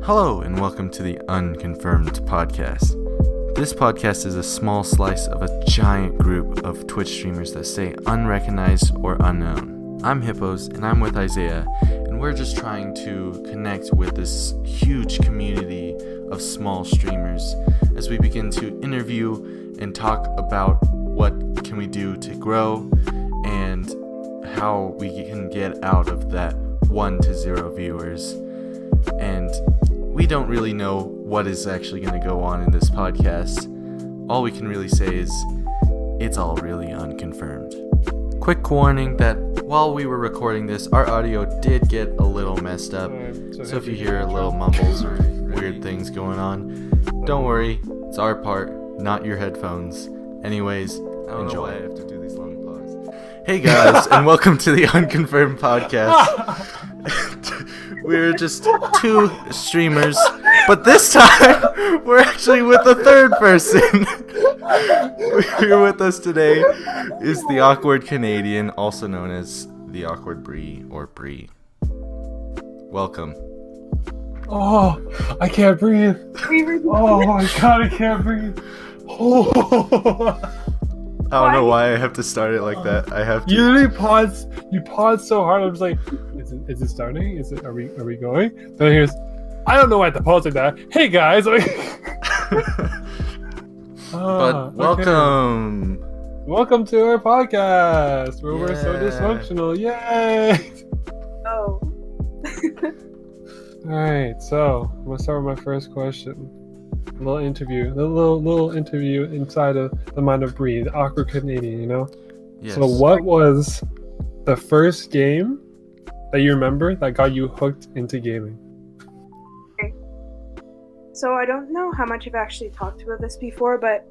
Hello and welcome to the Unconfirmed podcast. This podcast is a small slice of a giant group of Twitch streamers that stay unrecognized or unknown. I'm Hippos and I'm with Isaiah, and we're just trying to connect with this huge community of small streamers as we begin to interview and talk about what can we do to grow and how we can get out of that 1 to 0 viewers. And we don't really know what is actually going to go on in this podcast. All we can really say is it's all really unconfirmed. Quick warning that while we were recording this, our audio did get a little messed up. So if you hear little mumbles or weird things going on, don't worry, it's our part, not your headphones. Anyways, enjoy. I have to do these long pauses. Hey guys, and welcome to the Unconfirmed podcast. We're just two streamers, but this time we're actually with a third person. Here with us today is the Awkward Canadian, also known as the Awkward Bree or Bree. Welcome. Oh, I can't breathe. Oh my god, I can't breathe. Oh. I don't know why I have to start it like that. I have to. You literally paused so hard. I'm just like, is it starting? Are we going? Then here's, I don't know why I have to pause like that. Hey guys. But welcome. Okay. Welcome to our podcast where we're so dysfunctional. Yay. Oh. Alright, so I'm gonna start with my first question. A little interview inside of the mind of Bree, the Awkward Canadian, you know? Yes. So what was the first game that you remember that got you hooked into gaming? Okay. So I don't know how much I've actually talked about this before, but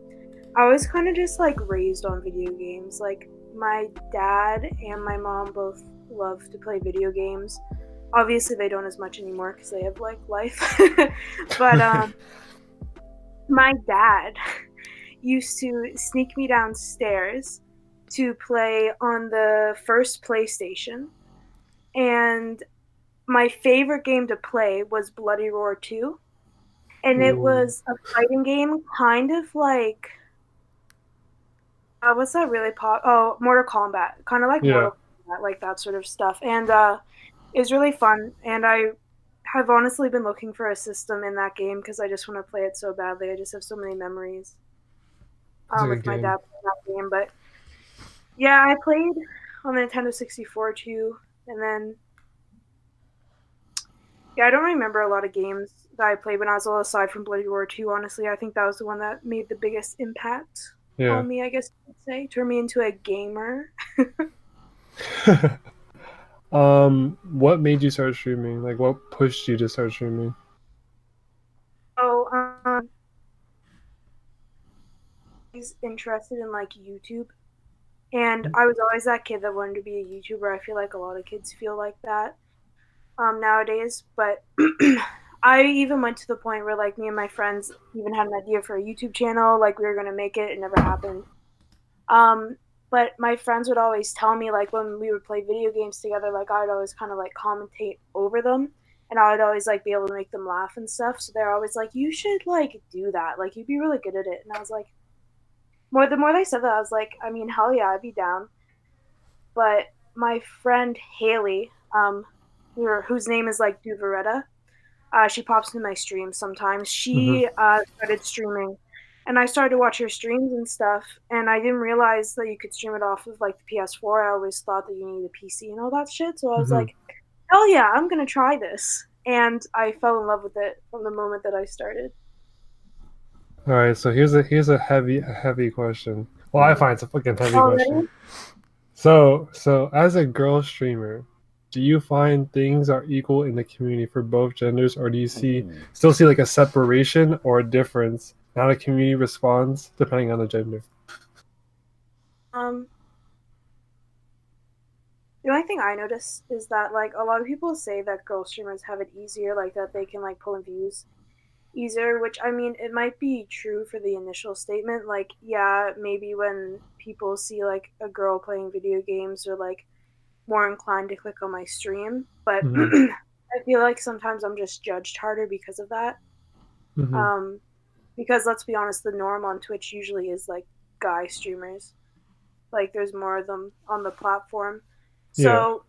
I was kind of just like raised on video games. Like my dad and my mom both love to play video games. Obviously they don't as much anymore because they have like life. But my dad used to sneak me downstairs to play on the first PlayStation, and my favorite game to play was Bloody Roar 2, and it was a fighting game, kind of like what's that really Mortal Kombat, kind of like Mortal Kombat, like that sort of stuff, and it was really fun, and I have honestly been looking for a system in that game because I just want to play it so badly. I just have so many memories with my dad playing that game. But yeah, I played on the Nintendo 64 too, and then I don't remember a lot of games that I played when I was little aside from Bloody Roar 2. Honestly, I think that was the one that made the biggest impact on me, I guess you could say. Turned me into a gamer. What made you start streaming? Like, what pushed you to start streaming? He's interested in like YouTube, and I was always that kid that wanted to be a YouTuber. I feel like a lot of kids feel like that nowadays, but I even went to the point where like me and my friends even had an idea for a YouTube channel, like we were gonna make it. It never happened. But my friends would always tell me, like, when we would play video games together, like, I would always kind of, like, commentate over them. And I would always, like, be able to make them laugh and stuff. So they're always like, you should, like, do that. Like, you'd be really good at it. And I was like, the more they said that, I was like, I mean, hell yeah, I'd be down. But my friend Haley, whose name is, like, Duveretta, she pops into my streams sometimes. She started streaming. And I started to watch her streams and stuff, and I didn't realize that you could stream it off of, like, the PS4. I always thought that you needed a PC and all that shit, so I was like, hell yeah, I'm gonna try this. And I fell in love with it from the moment that I started. Alright, so here's a heavy question. Well, I find it's a fucking heavy question. So as a girl streamer, do you find things are equal in the community for both genders, or do you still see like a separation or a difference in how the community responds depending on the gender? The only thing I notice is that like a lot of people say that girl streamers have it easier, like that they can like pull in views easier, which I mean it might be true for the initial statement. Like yeah, maybe when people see like a girl playing video games, or like more inclined to click on my stream, but I feel like sometimes I'm just judged harder because of that. Mm-hmm. Because let's be honest, the norm on Twitch usually is like guy streamers. Like there's more of them on the platform. Yeah. So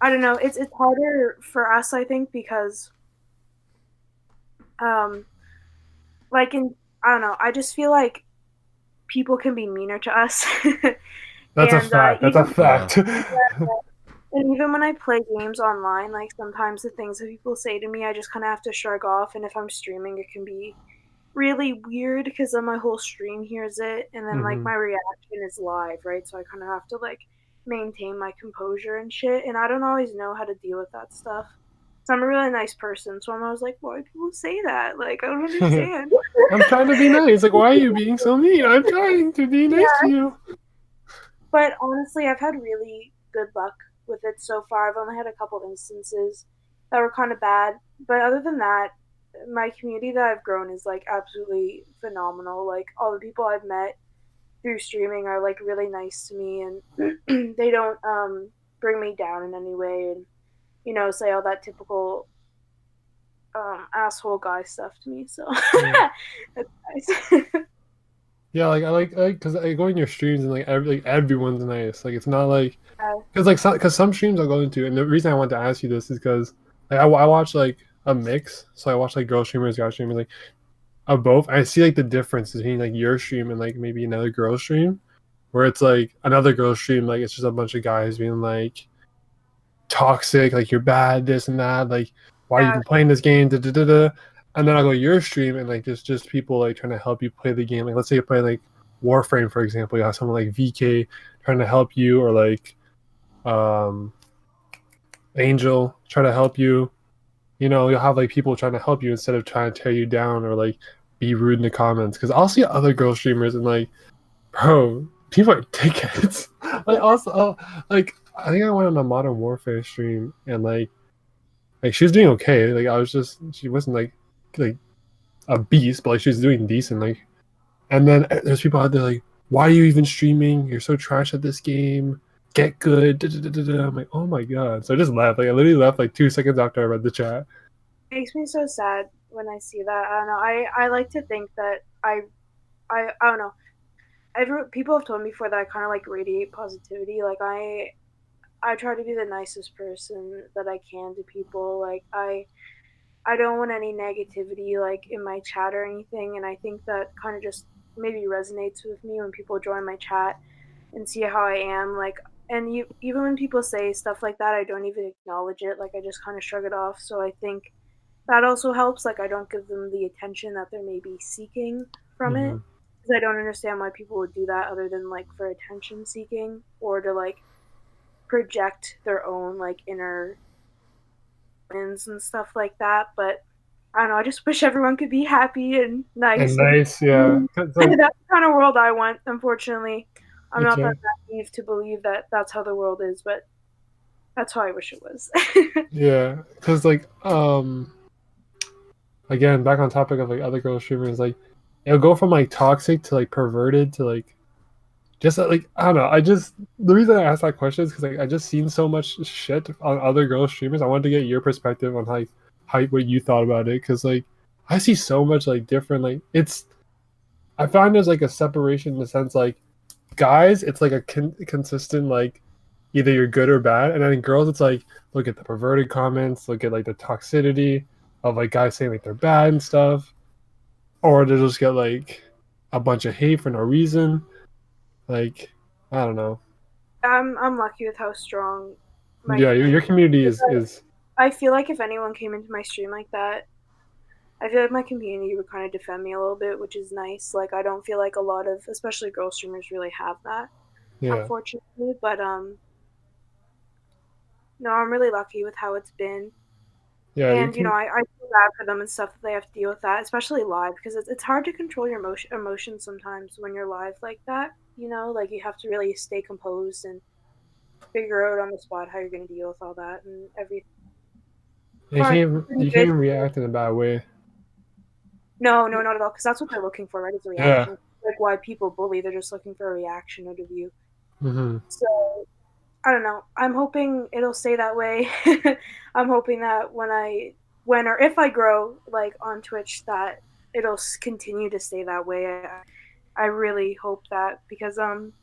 I don't know. It's harder for us, I think, because um like in I don't know. I just feel like people can be meaner to us, That's a and fact. That's a fact. and even when I play games online, like sometimes the things that people say to me, I just kind of have to shrug off. And if I'm streaming, it can be really weird because then my whole stream hears it, and then like Mm-hmm. my reaction is live, right? So I kind of have to like maintain my composure and shit, and I don't always know how to deal with that stuff. So I'm a really nice person, so I'm always like, why do people say that? Like I don't understand. I'm trying to be nice. Like, why are you being so mean? I'm trying to be nice to Yeah, you. but honestly, I've had really good luck with it so far. I've only had a couple instances that were kind of bad, but other than that, my community that I've grown is like absolutely phenomenal. Like all the people I've met through streaming are like really nice to me, and they don't bring me down in any way, and say all that typical asshole guy stuff to me. So Yeah. that's nice. Yeah, like I like because I go in your streams and like everyone's nice. Like it's not like uh, because some streams I'll go into, and the reason I want to ask you this is because like I watch like a mix, so I watch like girl streamers, guy streamers, like of both. I see like the difference between like your stream and like maybe another girl stream, where it's like another girl stream, like it's just a bunch of guys being like toxic, like you're bad, this and that, like why are you even playing this game, da, da, da, da. And then I'll go your stream and like there's just people like trying to help you play the game. Like let's say you're playing like Warframe, for example, you have someone like VK trying to help you, or like um Angel trying to help you. You'll have like people trying to help you instead of trying to tear you down or like be rude in the comments. Because I'll see other girl streamers and like, bro, people are dickheads. Like also, like I think I went on a Modern Warfare stream and like she was doing okay. Like she wasn't like a beast, but like she was doing decent. Like, and then there's people out there like, why are you even streaming? You're so trash at this game. Get good. Da, da, da, da, da. I'm like, oh my god. So I just left. Like I literally left like 2 seconds after I read the chat. It makes me so sad when I see that. I don't know. I like to think that I don't know. People have told me before that I kind of like radiate positivity. Like I try to be the nicest person that I can to people. Like I don't want any negativity like in my chat or anything, and I think that kind of just maybe resonates with me when people join my chat and see how I am. Like, and even when people say stuff like that, I don't even acknowledge it. Like I just kind of shrug it off. So I think that also helps. Like I don't give them the attention that they're maybe seeking from it, Mm-hmm. because I don't understand why people would do that other than like for attention seeking or to like project their own like inner wins and stuff like that. But I don't know. I just wish everyone could be happy and And nice, and nice, yeah. 'Cause, like, that's the kind of world I want. Unfortunately, I'm not that okay. naive to believe that that's how the world is, but that's how I wish it was. Yeah, because like again, back on topic of like other girl streamers, like it'll go from like toxic to like perverted to like just like I don't know. I just the reason I asked that question is because like I just seen so much shit on other girl streamers. I wanted to get your perspective on how what you thought about it, because like I see so much like different like it's I find there's like a separation in the sense like guys it's like a consistent like either you're good or bad, and then in girls it's like look at the perverted comments, look at like the toxicity of like guys saying like they're bad and stuff, or they just get like a bunch of hate for no reason. Like I don't know. I'm lucky with how strong my Yeah, your community community is. is I feel like if anyone came into my stream like that, I feel like my community would kind of defend me a little bit, which is nice. Like I don't feel like a lot of, especially girl streamers, really have that, yeah, unfortunately. But no, I'm really lucky with how it's been. yeah. You And can I feel bad for them and stuff that they have to deal with that, especially live, because it's hard to control your emotions sometimes when you're live like that. Like you have to really stay composed and figure out on the spot how you're going to deal with all that and everything. But you can't good. even react in a bad way. No, no, not at all, because that's what they're looking for, right? Is a Yeah. reaction. Like why people bully, they're just looking for a reaction out of you. Mm-hmm. So I don't know. I'm hoping it'll stay that way. I'm hoping that when or if I grow like on Twitch, that it'll continue to stay that way. I really hope that because kind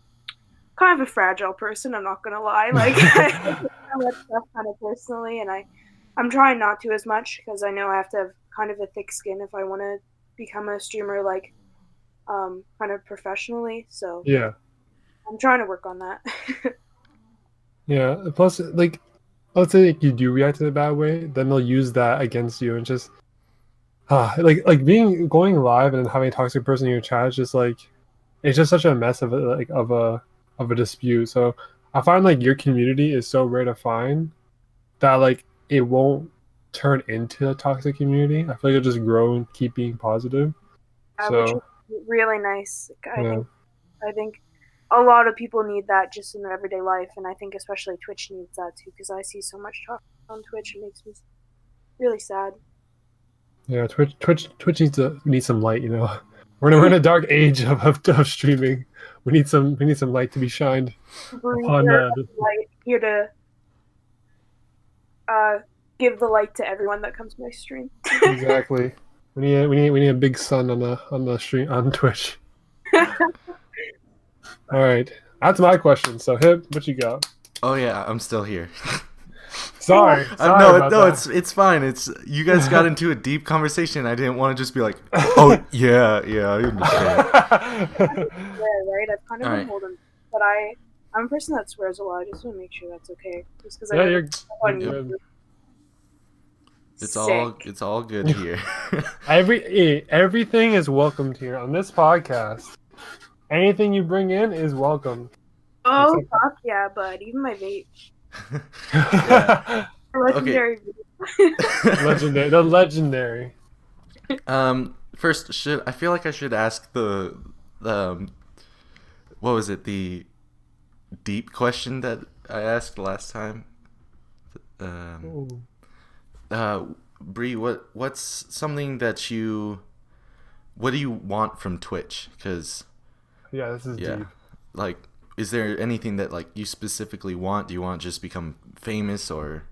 of a fragile person. I'm not gonna lie. Like I let stuff kind of personally, and I'm trying not to as much because I know I have to have kind of a thick skin if I want to become a streamer like kind of professionally. So Yeah. I'm trying to work on that. Yeah. Plus, like, let's say like, you do react in a bad way, then they'll use that against you and just like being going live and having a toxic person in your chat is just like it's just such a mess of a dispute. So I find like your community is so rare to find that like it won't turn into a toxic community. I feel like it'll just grow and keep being positive. Which So is really nice. yeah. I think a lot of people need that just in their everyday life, and I think especially Twitch needs that too because I see so much talk on Twitch. It makes me really sad. Yeah, Twitch needs some light, you know. We're in a dark age of streaming. We need some light to be shined Bree, upon you're here to give the light to everyone that comes to my stream. exactly. We need a big sun on the stream on Twitch. All right, that's my question. So Hip, what you got? Oh yeah, I'm still here. Sorry No, about that. it's fine. It's you guys got into a deep conversation. I didn't want to just be like, oh yeah, I understand. Right? I've kind of been holding, but I'm a person that swears a lot. I just want to make sure that's okay. Just because you're on good. It's all good here. Everything is welcomed here on this podcast. Anything you bring in is welcome. Oh, fuck yeah, bud. Even my vape. Yeah. Legendary. Legendary. The legendary. First, I feel like I should ask the what was it? The deep question that I asked last time. Bree, what's something that what do you want from Twitch? Because yeah, this is deep. Like, is there anything that like you specifically want? Do you want to just become famous, or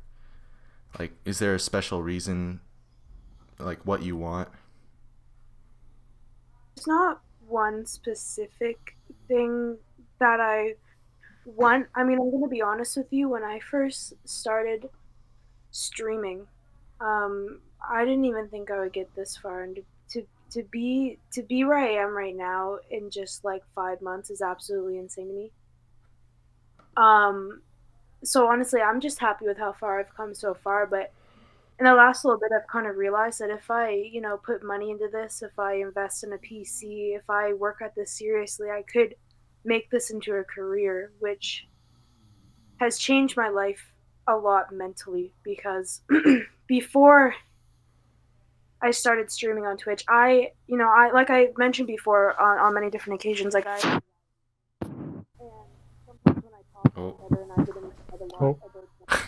like is there a special reason like what you want? There's not one specific thing that I want. I mean, I'm gonna be honest with you. When I first started streaming, I didn't even think I would get this far, and to be where I am right now in just like 5 months is absolutely insane to me. So honestly, I'm just happy with how far I've come so far, but in the last little bit, I've kind of realized that if I, put money into this, if I invest in a PC, if I work at this seriously, I could make this into a career, which has changed my life a lot mentally because before I started streaming on Twitch, I like I mentioned before on many different occasions, like and sometimes when I talk to and I get in a lot about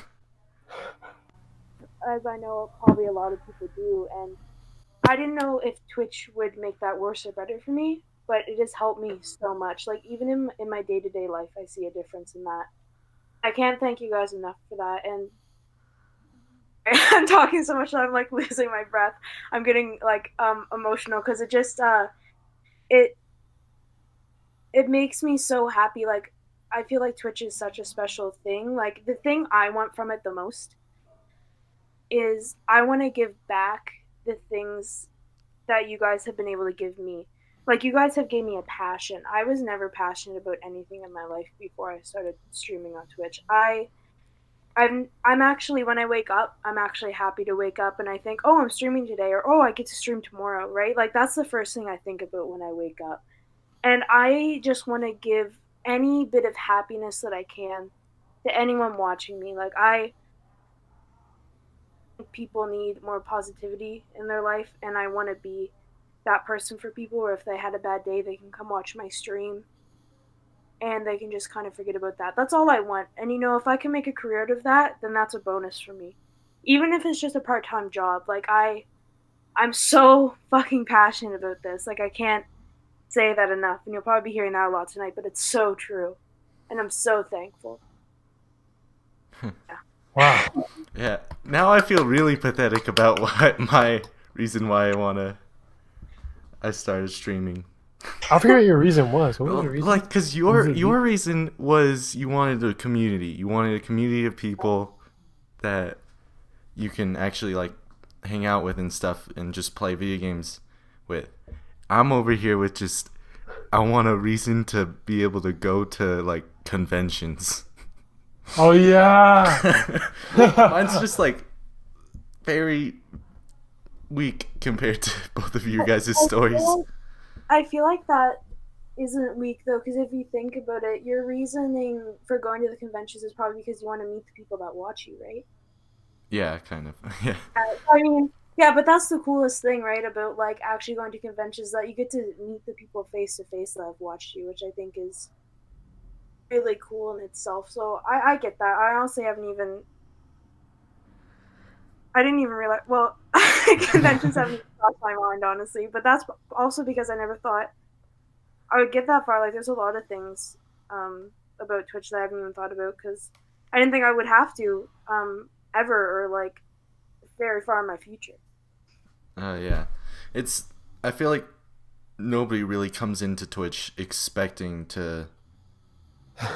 as I know probably a lot of people do, and I didn't know if Twitch would make that worse or better for me, but it has helped me so much. Like even in my day-to-day life, I see a difference in that. I can't thank you guys enough for that, and I'm talking so much that I'm like losing my breath. I'm getting like emotional because it just it makes me so happy. Like I feel like Twitch is such a special thing. Like the thing I want from it the most is I want to give back the things that you guys have been able to give me. Like you guys have gave me a passion. I was never passionate about anything in my life before I started streaming on Twitch. I'm actually when I wake up, I'm actually happy to wake up and I think, "Oh, I'm streaming today," or "Oh, I get to stream tomorrow," right? Like that's the first thing I think about when I wake up. And I just want to give any bit of happiness that I can to anyone watching me. Like people need more positivity in their life, and I want to be that person for people where if they had a bad day, they can come watch my stream and they can just kind of forget about that. That's all I want. And if I can make a career out of that, then that's a bonus for me. Even if it's just a part-time job. Like I'm so fucking passionate about this. Like I can't say that enough, and you'll probably be hearing that a lot tonight, but it's so true. And I'm so thankful. Wow. Yeah. Now I feel really pathetic about my reason why I started streaming. I forget what your reason was. What was Well, your reason? like, because your reason was you wanted a community. You wanted a community of people that you can actually, like, hang out with and stuff and just play video games with. I'm over here with just, I want a reason to be able to go to, like, conventions. Oh, yeah. Mine's just, like, very weak compared to both of you guys' stories. I feel like that isn't weak though, because if you think about it, your reasoning for going to the conventions is probably because you want to meet the people that watch you, right? Yeah, kind of. Yeah. I mean, yeah, but that's the coolest thing, right, about like actually going to conventions, that you get to meet the people face to face that have watched you, which I think is really cool in itself. So I get that. I honestly I didn't even realize. Well, conventions haven't crossed my mind, honestly, but that's also because I never thought I would get that far. Like, there's a lot of things about Twitch that I haven't even thought about, because I didn't think I would have to ever, or like very far in my future. Yeah. I feel like nobody really comes into Twitch expecting to.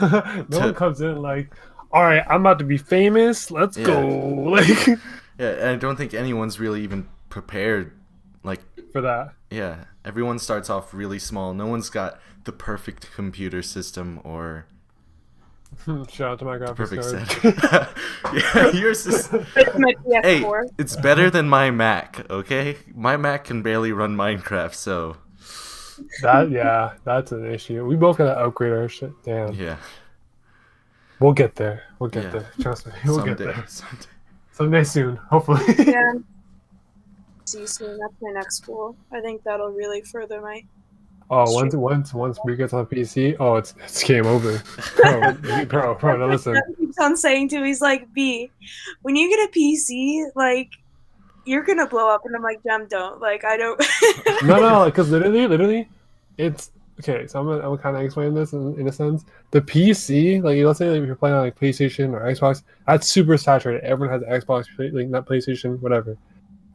No one comes in like, all right, I'm about to be famous. Let's go. Like, yeah, and I don't think anyone's really even prepared, like, for that. Yeah, everyone starts off really small. No one's got the perfect computer system or Shout out to my graphics perfect card. set. Yeah, yours is. Hey, it's better than my Mac. Okay, my Mac can barely run Minecraft, so. That's an issue. We both gotta upgrade our shit. Damn. Yeah. We'll get there. We'll get there. Trust me. We'll get there. Someday soon, hopefully. Yeah. See you soon. That's my next goal. I think that'll really further my. Oh, once Bree gets on PC, oh, it's game over. Bro, no, listen. He keeps on saying to me, he's like, B, when you get a PC, like, you're gonna blow up, and I'm like, Jem, don't. Like, I don't. No, because literally, it's okay. So I'm gonna kind of explain this in a sense. The PC, like, let's say like, if you're playing on like PlayStation or Xbox, that's super saturated. Everyone has Xbox, like not PlayStation, whatever.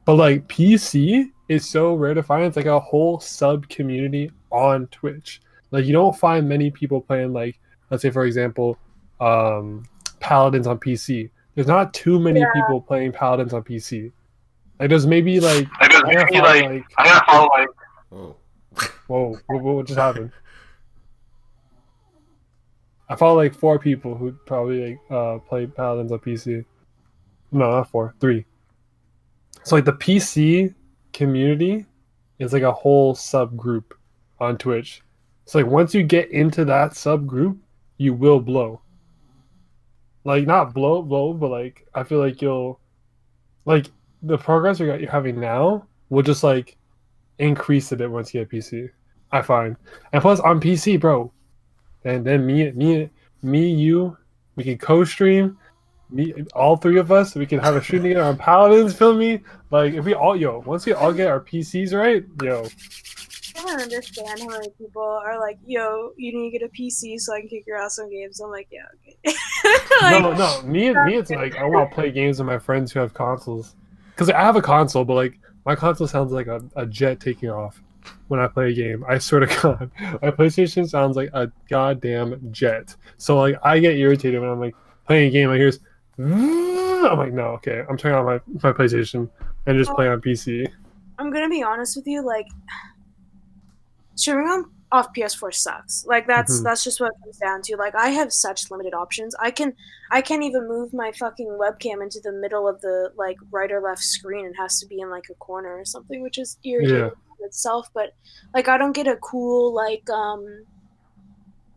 But like PC is so rare to find. It's like a whole sub community on Twitch. Like, you don't find many people playing, like, let's say for example, Paladins on PC. There's not too many people playing Paladins on PC. Like, there's maybe like I gotta follow like. Whoa! What just happened? I follow like 4 people who probably like play Paladins on PC. No, not 4, 3. So like the PC community is like a whole subgroup on Twitch. So like once you get into that subgroup, you will blow. Like, not blow, but like I feel like you'll, like, the progress you're having now will just like increase a bit once you get PC. I find, and plus on PC, bro, and then me, you, we can co-stream. All 3 of us, we can have a stream together on Paladins. Feel me? Like, if we all, once we all get our PCs right, I don't understand how many people are like, yo, you need to get a PC so I can kick your ass on games. I'm like, yeah, okay. Like, no, me, it's like, I want to play games with my friends who have consoles. Because I have a console, but like, my console sounds like a jet taking off when I play a game. I swear to God. My PlayStation sounds like a goddamn jet. So like, I get irritated when I'm like playing a game, I hear this, I'm like, no, okay, I'm turning on my PlayStation and just play on PC. I'm gonna be honest with you, like, streaming off PS4 sucks. Like, that's just what it comes down to. Like, I have such limited options. I can't even move my fucking webcam into the middle of the like right or left screen. It has to be in like a corner or something, which is irritating in itself. But like, I don't get a cool like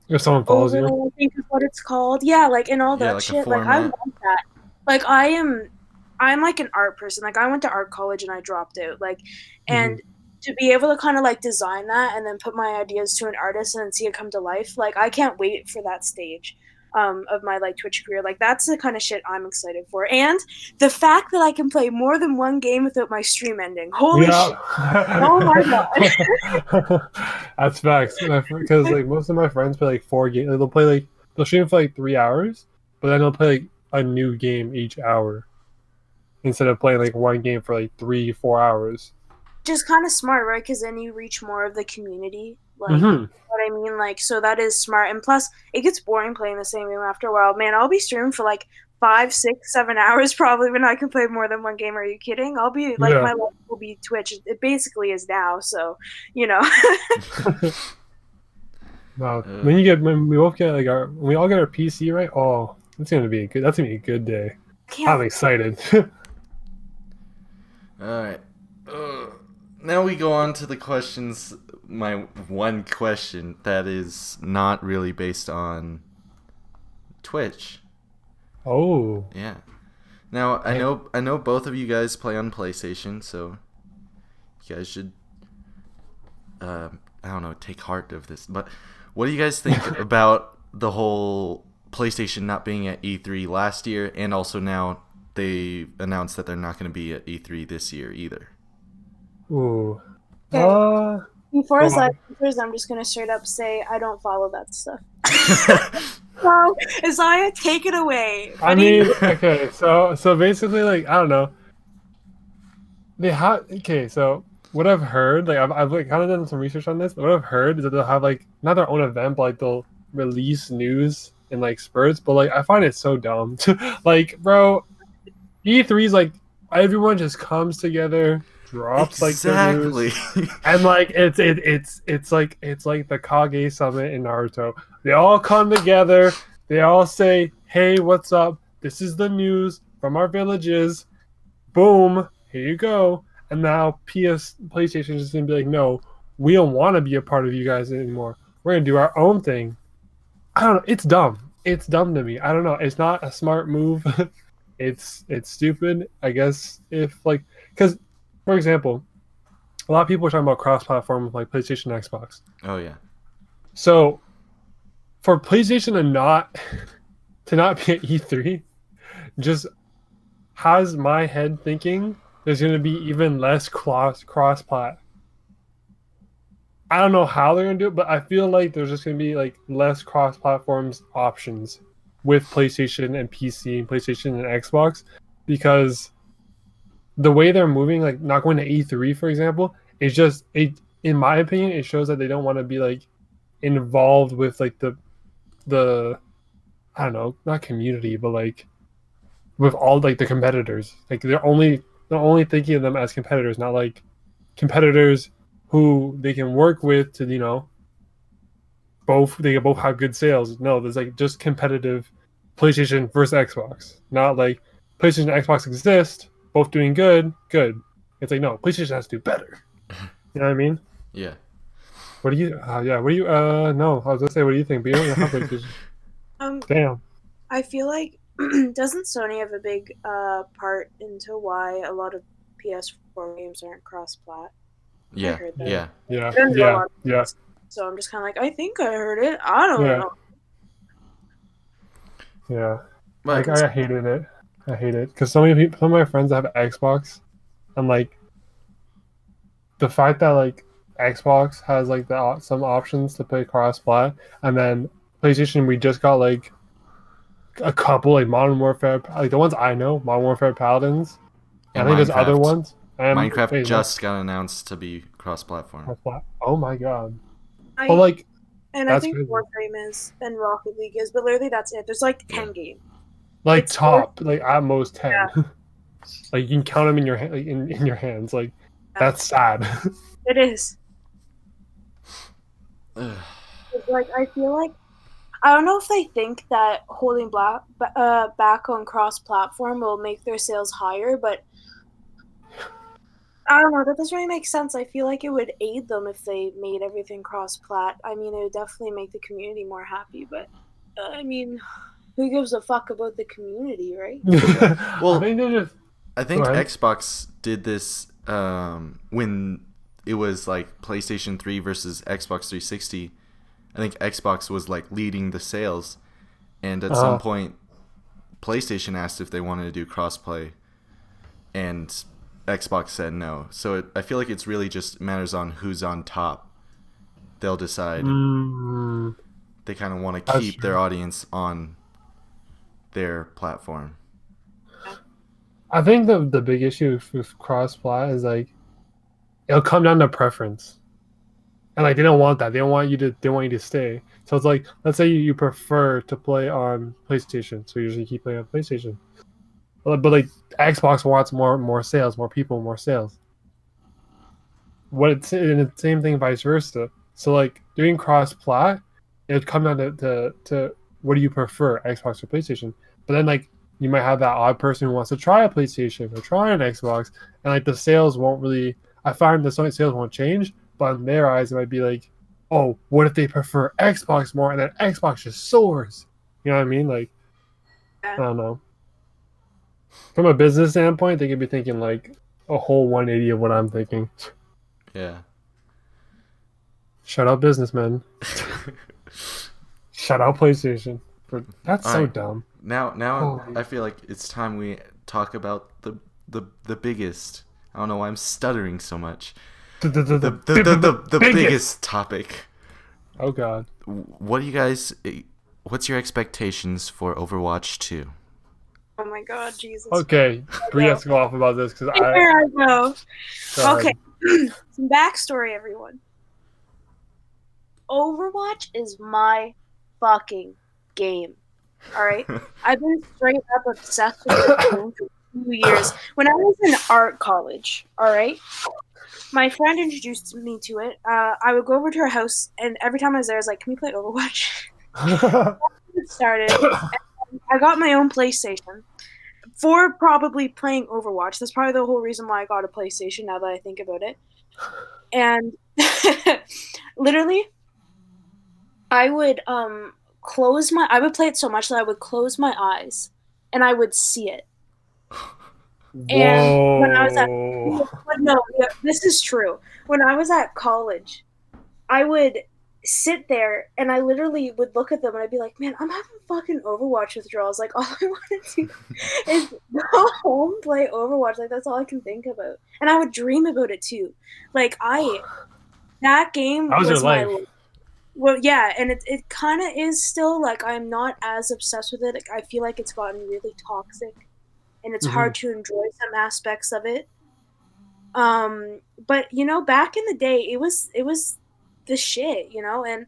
if someone follows you, I think is what it's called. Yeah, like, and all that like shit. Like, I want that. Like, I'm like an art person. Like, I went to art college and I dropped out. Like, and to be able to kind of like design that and then put my ideas to an artist and see it come to life, like, I can't wait for that stage of my like Twitch career. Like, that's the kind of shit I'm excited for. And the fact that I can play more than one game without my stream ending. Holy shit. Oh my God. That's facts. Because like most of my friends play like 4 games. They'll stream for like 3 hours, but then they'll play like a new game each hour instead of playing like one game for like 3-4 hours. Just kind of smart, right? Because then you reach more of the community. Like, what I mean, like, so that is smart. And plus, it gets boring playing the same game after a while. Man, I'll be streaming for like 5, 6, 7 hours probably when I can play more than one game. Are you kidding? I'll be like, my life will be Twitch. It basically is now. So, you know. Wow. When we all get our PC, right? Oh, that's gonna be a good day. I'm excited. All right. Now we go on to the questions. My one question that is not really based on Twitch. Oh. Yeah. Now I know both of you guys play on PlayStation, so you guys should I don't know, take heart of this. But what do you guys think about the whole PlayStation not being at E3 last year, and also now they announced that they're not going to be at E3 this year either? Ooh. Okay. Before I say answers, I'm just gonna straight up say I don't follow that stuff. So, Isaiah, take it away. I mean, okay, so basically, like, I don't know. So what I've heard, like, I've like kind of done some research on this. What I've heard is that they'll have like not their own event, but like they'll release news in like spurts. But like, I find it so dumb. Like, bro, E3 is like everyone just comes together, drops like the news, and like it's like the Kage Summit in Naruto. They all come together. They all say, "Hey, what's up? This is the news from our villages. Boom, here you go." And now PlayStation is just gonna be like, "No, we don't want to be a part of you guys anymore. We're gonna do our own thing." I don't know. It's dumb. It's dumb to me. I don't know. It's not a smart move. It's stupid. I guess because, for example, a lot of people are talking about cross-platform like PlayStation and Xbox. Oh yeah. So for PlayStation to not be at E3 just has my head thinking there's going to be even less cross-plat. I don't know how they're going to do it, but I feel like there's just going to be like less cross-platforms options with PlayStation and PC and PlayStation and Xbox, because the way they're moving, like not going to E3, for example, is just in my opinion, it shows that they don't want to be like involved with like the I don't know, not community, but like with all like the competitors. Like they're only thinking of them as competitors, not like competitors who they can work with to, you know, they both have good sales. No, there's like just competitive PlayStation versus Xbox. Not like PlayStation and Xbox exist, both doing good. It's like, no, PlayStation has to do better. You know what I mean? Yeah. No, I was gonna say, what do you think? But you don't have PlayStation. Damn. I feel like doesn't Sony have a big part into why a lot of PS4 games aren't cross-plat? Yeah. Yeah. So I'm just kind of like, I think I heard it. I don't know. Yeah. Like, I hated it. I hate it because some of my friends have Xbox, and like the fact that like Xbox has like some options to play cross-plat, and then PlayStation, we just got like a couple like Modern Warfare, like the ones I know, Modern Warfare Paladins. And I think there's other ones. Minecraft just got announced to be cross-platform. Oh my god! I think Warframe is and Rocket League is, but literally that's it. There's like 10 games. Like it's like at most 10. Yeah. Like you can count them in your in your hands. Like that's sad. It is. Like I feel like I don't know if they think that holding back on cross-platform will make their sales higher, but I don't know. That doesn't really make sense. I feel like it would aid them if they made everything cross-plat. I mean, it would definitely make the community more happy, but I mean, who gives a fuck about the community, right? Well, I think Xbox did this when it was like PlayStation 3 versus Xbox 360. I think Xbox was like leading the sales, and at some point, PlayStation asked if they wanted to do crossplay, and Xbox said no. So I feel like it's really just matters on who's on top. They'll decide. They kind of want to keep their audience on their platform. I think the big issue with cross-plat is like it'll come down to preference, and like they don't want that. They want you to stay. So it's like, let's say you prefer to play on PlayStation, so you usually keep playing on PlayStation. But like Xbox wants more sales, more people, more sales. And the same thing vice versa. So like doing cross-plat, it would come down to what do you prefer, Xbox or PlayStation? But then like you might have that odd person who wants to try a PlayStation or try an Xbox, and like the sales won't really. I find the sales won't change, but in their eyes, it might be like, oh, what if they prefer Xbox more, and then Xbox just soars? You know what I mean? Like, I don't know. From a business standpoint, they could be thinking like a whole 180 of what I'm thinking. Yeah. Shut up, businessmen. Shut up, PlayStation. That's so dumb. Now I feel like it's time we talk about the biggest. I don't know why I'm stuttering so much. The biggest topic. Oh God. What do you guys? What's your expectations for Overwatch 2? Oh my God, Jesus. Okay, Bree has to go off about this because Here I go. Okay, some backstory, everyone. Overwatch is my fucking game. All right, I've been straight up obsessed with this game for 2 years. When I was in art college, all right, my friend introduced me to it. I would go over to her house, and every time I was there, I was like, "Can we play Overwatch?" It started. I got my own PlayStation for probably playing Overwatch. That's probably the whole reason why I got a PlayStation. Now that I think about it, and literally, I would I would play it so much that I would close my eyes and I would see it. And when I was this is true. When I was at college, I would sit there and I literally would look at them and I'd be like, man, I'm having fucking Overwatch withdrawals. Like, all I want to do is go home, play Overwatch. Like, that's all I can think about. And I would dream about it too. Like, that game was your life. Well, yeah, and it kind of is still. Like, I'm not as obsessed with it. Like, I feel like it's gotten really toxic, and it's hard to enjoy some aspects of it. But you know, back in the day, it was the shit, you know. And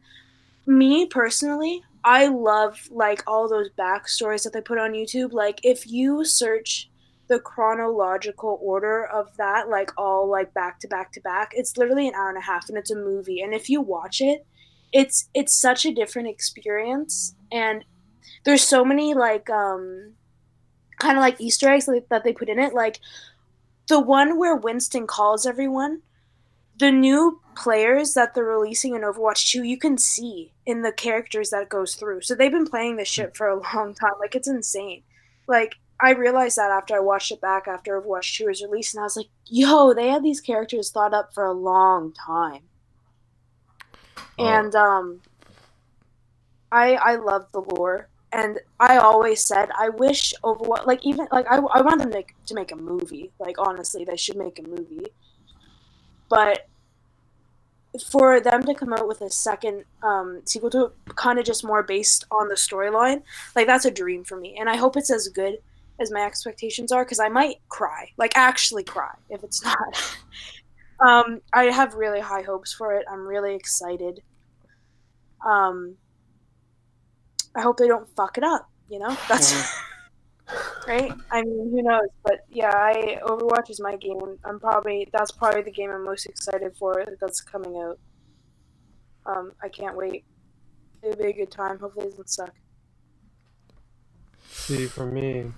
me personally, I love like all those backstories that they put on YouTube. Like, if you search the chronological order of that, like all like back to back to back, it's literally an hour and a half, and it's a movie. And if you watch it, it's such a different experience, and there's so many like kind of like Easter eggs that they put in it. Like the one where Winston calls everyone, the new players that they're releasing in Overwatch 2, you can see in the characters that it goes through. So they've been playing this shit for a long time. Like, it's insane. Like, I realized that after I watched it back after Overwatch 2 was released, and I was like, yo, they had these characters thought up for a long time. And I love the lore, and I always said I wish Overwatch, like, even like I want them to make a movie. Like, honestly, they should make a movie. But for them to come out with a second sequel to it, kind of just more based on the storyline, like, that's a dream for me, and I hope it's as good as my expectations are, because I might cry, like actually cry if it's not. I have really high hopes for it. I'm really excited. I hope they don't fuck it up, you know? That's right? I mean, who knows? But yeah, Overwatch is my game. That's probably the game I'm most excited for that's coming out. I can't wait. It'll be a good time. Hopefully it doesn't suck. See, for me,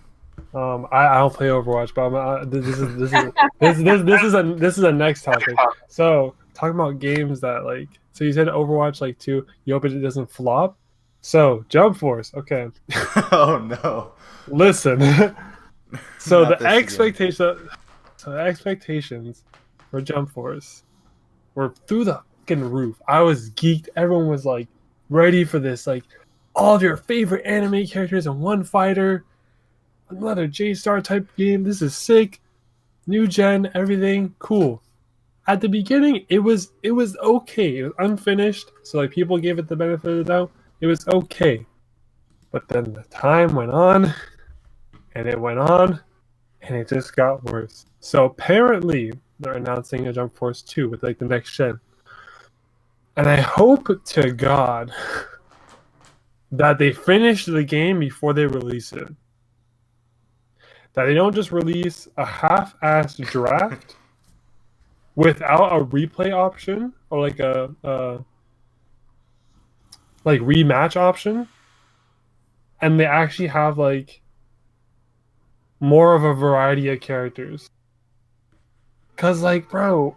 I don't play Overwatch, but this is a next topic. So talking about games that like, so you said Overwatch like 2, you hope it doesn't flop. So Jump Force, okay. Oh no! Listen, so the expectations for Jump Force were through the fucking roof. I was geeked. Everyone was like ready for this, like all of your favorite anime characters in one fighter. Another J-Star type game. This is sick. New gen, everything cool. At the beginning, it was okay. It was unfinished, so like people gave it the benefit of the doubt. It was okay. But then the time went on, and it went on, and it just got worse. So apparently, they're announcing a Jump Force 2 with like the next gen. And I hope to God that they finish the game before they release it. That they don't just release a half-assed draft without a replay option or like a like rematch option, and they actually have like more of a variety of characters. Cause like, bro,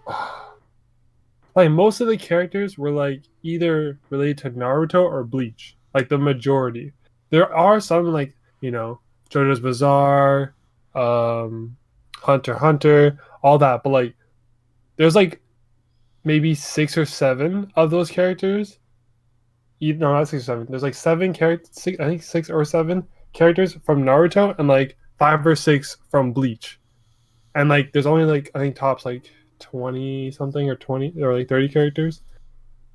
like most of the characters were like either related to Naruto or Bleach, like the majority. There are some like, you know, JoJo's Bizarre, Hunter x Hunter, all that, but like there's like maybe 6 or 7 of those characters. No, not 6 or 7. There's like 7 characters. I think 6 or 7 characters from Naruto and like 5 or 6 from Bleach. And like there's only like I think tops like 20 something or 20 or like 30 characters.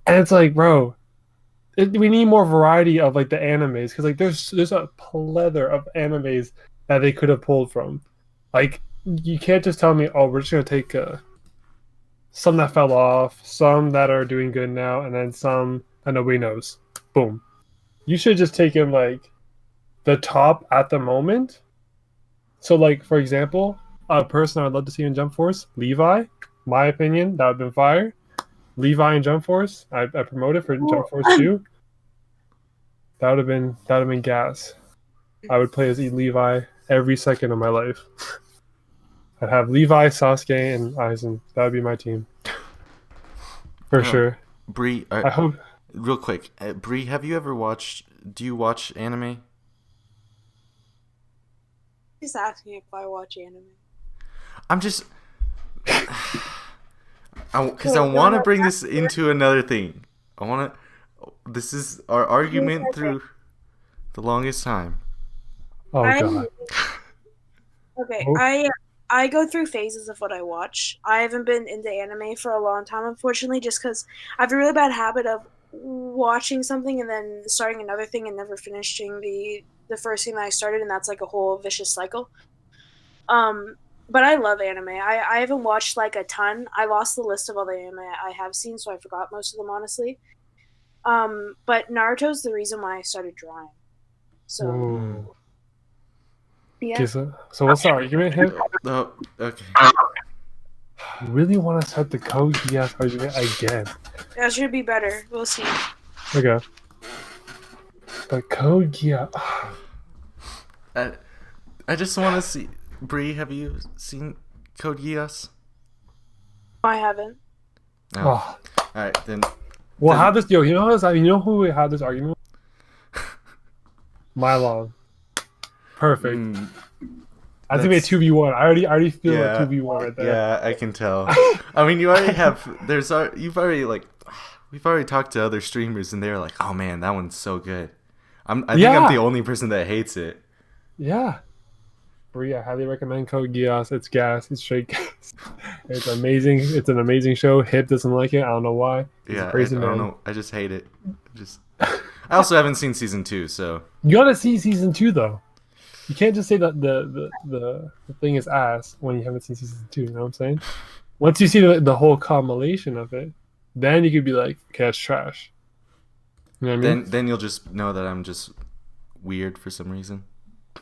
And it's like, bro, we need more variety of like the animes because like there's a plethora of animes that they could have pulled from. Like you can't just tell me, oh, we're just gonna take some that fell off, some that are doing good now, and then some that nobody knows. Boom. You should just take in like the top at the moment. So like for example, a person I'd love to see in Jump Force, Levi. My opinion, that would have been fire. Levi in Jump Force, I promoted for Jump Force 2. That would have been gas. I would play as Levi every second of my life. I'd have Levi, Sasuke, and Aizen. That would be my team. For sure. Bree, I hope. Real quick, Bree, have you ever watched? Do you watch anime? Just asking if I watch anime. I'm just, because I want to bring this into another thing. I want to. This is our argument through the longest time. Oh god. Okay, I go through phases of what I watch. I haven't been into anime for a long time, unfortunately, just because I have a really bad habit of watching something and then starting another thing and never finishing the first thing that I started, and that's like a whole vicious cycle. But I love anime. I haven't watched like a ton. I lost the list of all the anime I have seen, so I forgot most of them, honestly. But Naruto's the reason why I started drawing. So, Ooh. yeah. Okay, so what's the argument here? Oh, okay. You really want to start the Code Geass argument again? That should be better. We'll see. Okay. But Code Geass. I just want to see. Bree, have you seen Code Geass? I haven't. Oh. Oh. All right, then. We'll have this. Yo, you know who we had this argument with? Mylon. Perfect. That's gonna be a 2v1. I already feel a 2v1 right there. Yeah, I can tell. I mean, you already have. We've already talked to other streamers, and they're like, "Oh man, that one's so good." I think I'm the only person that hates it. Yeah. Bree, I highly recommend Code Geass. It's gas. It's straight gas. It's amazing. It's an amazing show. Hip doesn't like it. I don't know why. He's a crazy man. I don't know. I just hate it. I also haven't seen season 2, so you gotta see season 2 though. You can't just say that the thing is ass when you haven't seen season 2. You know what I'm saying? Once you see the whole compilation of it, then you could be like, okay, it's trash. You know what I mean? Then you'll just know that I'm just weird for some reason.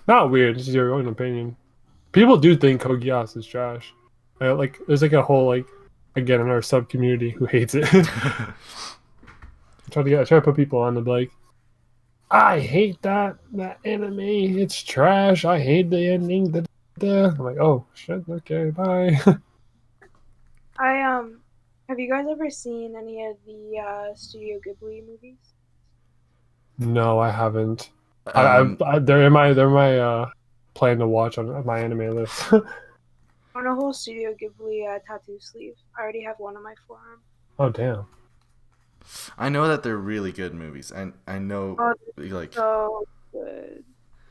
Not weird. This is your own opinion. People do think Code Geass is trash. Like, there's like a whole like, again, in our sub community who hates it. I try to put people on the like, I hate that anime. It's trash. I hate the ending. I'm like, oh shit. Okay, bye. Have you guys ever seen any of the Studio Ghibli movies? No, I haven't. They're in my plan to watch on my anime list. On a whole Studio Ghibli tattoo sleeve. I already have one on my forearm. Oh damn. I know that they're really good movies. I know like so good.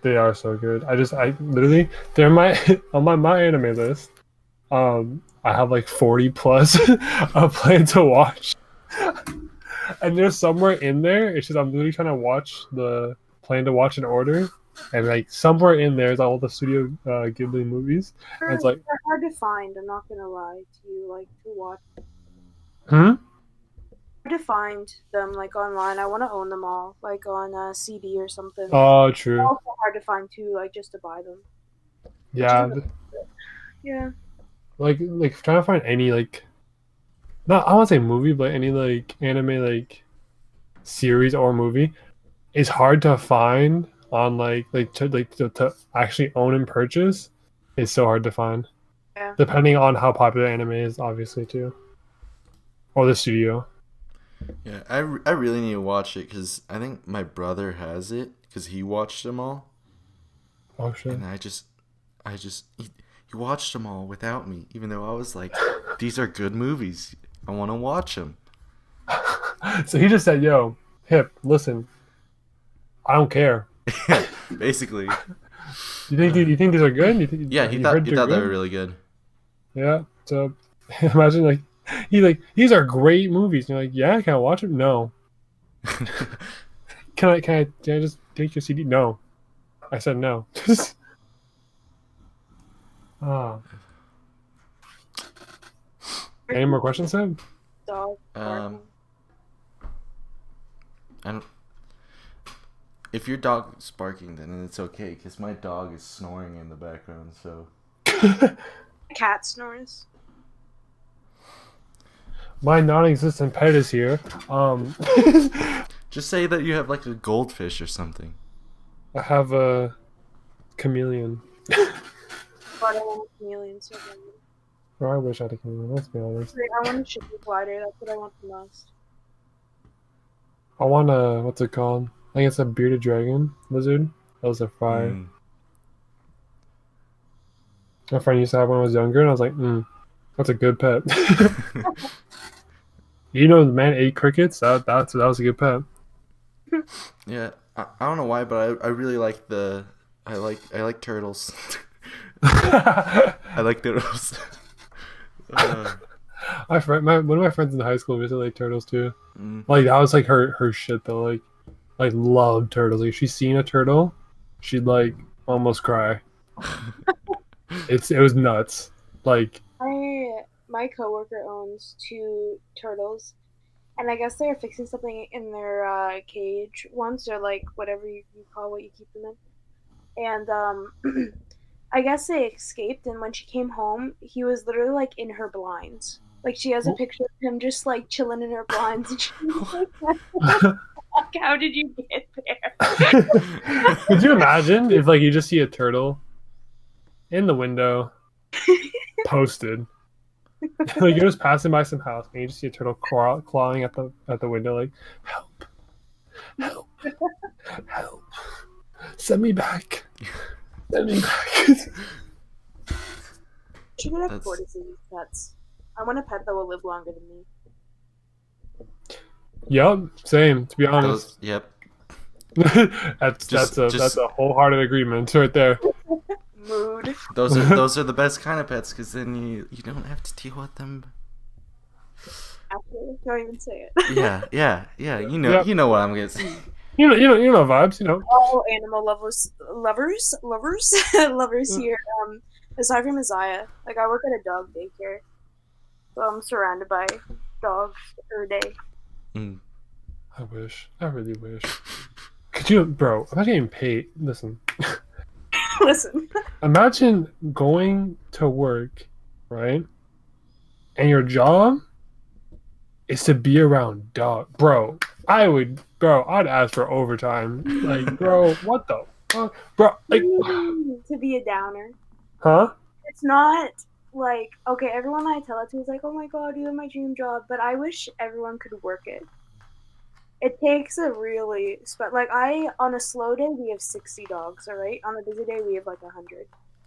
They are so good. I literally they're on my anime list. I have like 40 plus a plan to watch. And there's somewhere in there, it's just I'm literally trying to watch the plan to watch in order, and like somewhere in there is all the Studio Ghibli movies. And it's like they're hard to find. I'm not gonna lie to you. Like to watch. Hmm? To find them like online. I want to own them all, like on CD or something. Oh, true. They're also hard to find too, like just to buy them. Yeah. Yeah. Like trying to find any like, not I won't say movie, but any like anime like series or movie is hard to find on to actually own and purchase. It's so hard to find. Yeah. Depending on how popular anime is, obviously too, or the studio. Yeah, I really need to watch it because I think my brother has it because he watched them all. Oh shit! And he watched them all without me, even though I was like, these are good movies. I want to watch them. So he just said, "Yo, Hip, listen, I don't care." Basically. You think these are good? Yeah, he thought they were really good. Yeah. So imagine like he's like, these are great movies. And you're like, yeah, can I watch them? No. Can I just take your CD? No. I said no. Oh. Any more questions, Sam? Dog. I don't. If your dog is barking, then it's okay because my dog is snoring in the background. So. Cat snores. My non-existent pet is here. Just say that you have like a goldfish or something. I have a chameleon. But I want a chameleon so bad. Or I wish I had a chameleon. Let's be honest. I want a sugar glider. That's what I want the most. I want a, what's it called? I think it's a bearded dragon lizard. Those are fire. My friend used to have one when I was younger, and I was like, that's a good pet. You know, the man ate crickets. That was a good pet. Yeah, I don't know why, but I really like I like turtles. I like turtles. One of my friends in high school really liked turtles too. Like that was like her shit though. Like loved turtles. Like if she's seen a turtle, she'd like almost cry. It was nuts. Like my coworker owns 2 turtles, and I guess they were fixing something in their cage once, or like whatever you call what you keep them in. And I guess they escaped, and when she came home, he was literally like in her blinds. Like she has a picture of him just like chilling in her blinds, and she was like, "How did you get there?" Could you imagine if like you just see a turtle in the window, posted? Like you're just passing by some house and you just see a turtle clawing at the window, like, help, send me back, send me back. She could have 4 disease pets. I want a pet that will live longer than me. Yep, same. To be honest. Yep. That's a wholehearted agreement right there. Mood. Those are the best kind of pets because then you don't have to deal with them. Actually, don't even say it. Yeah. You know what I'm gonna say. You know vibes. You know. All animal lovers here. Aside from Isaiah, like I work at a dog daycare, so I'm surrounded by dogs every day. I really wish. Could you, bro? Imagine getting paid. Listen. Imagine going to work, right? And your job is to be around dog. Bro, I'd ask for overtime. Like, bro, what the fuck? Bro, like to be a downer. Huh? It's not like, okay, everyone I tell it to is like, oh my god, you have my dream job, but I wish everyone could work it. It takes a really on a slow day we have 60 dogs, all right? On a busy day we have like 100.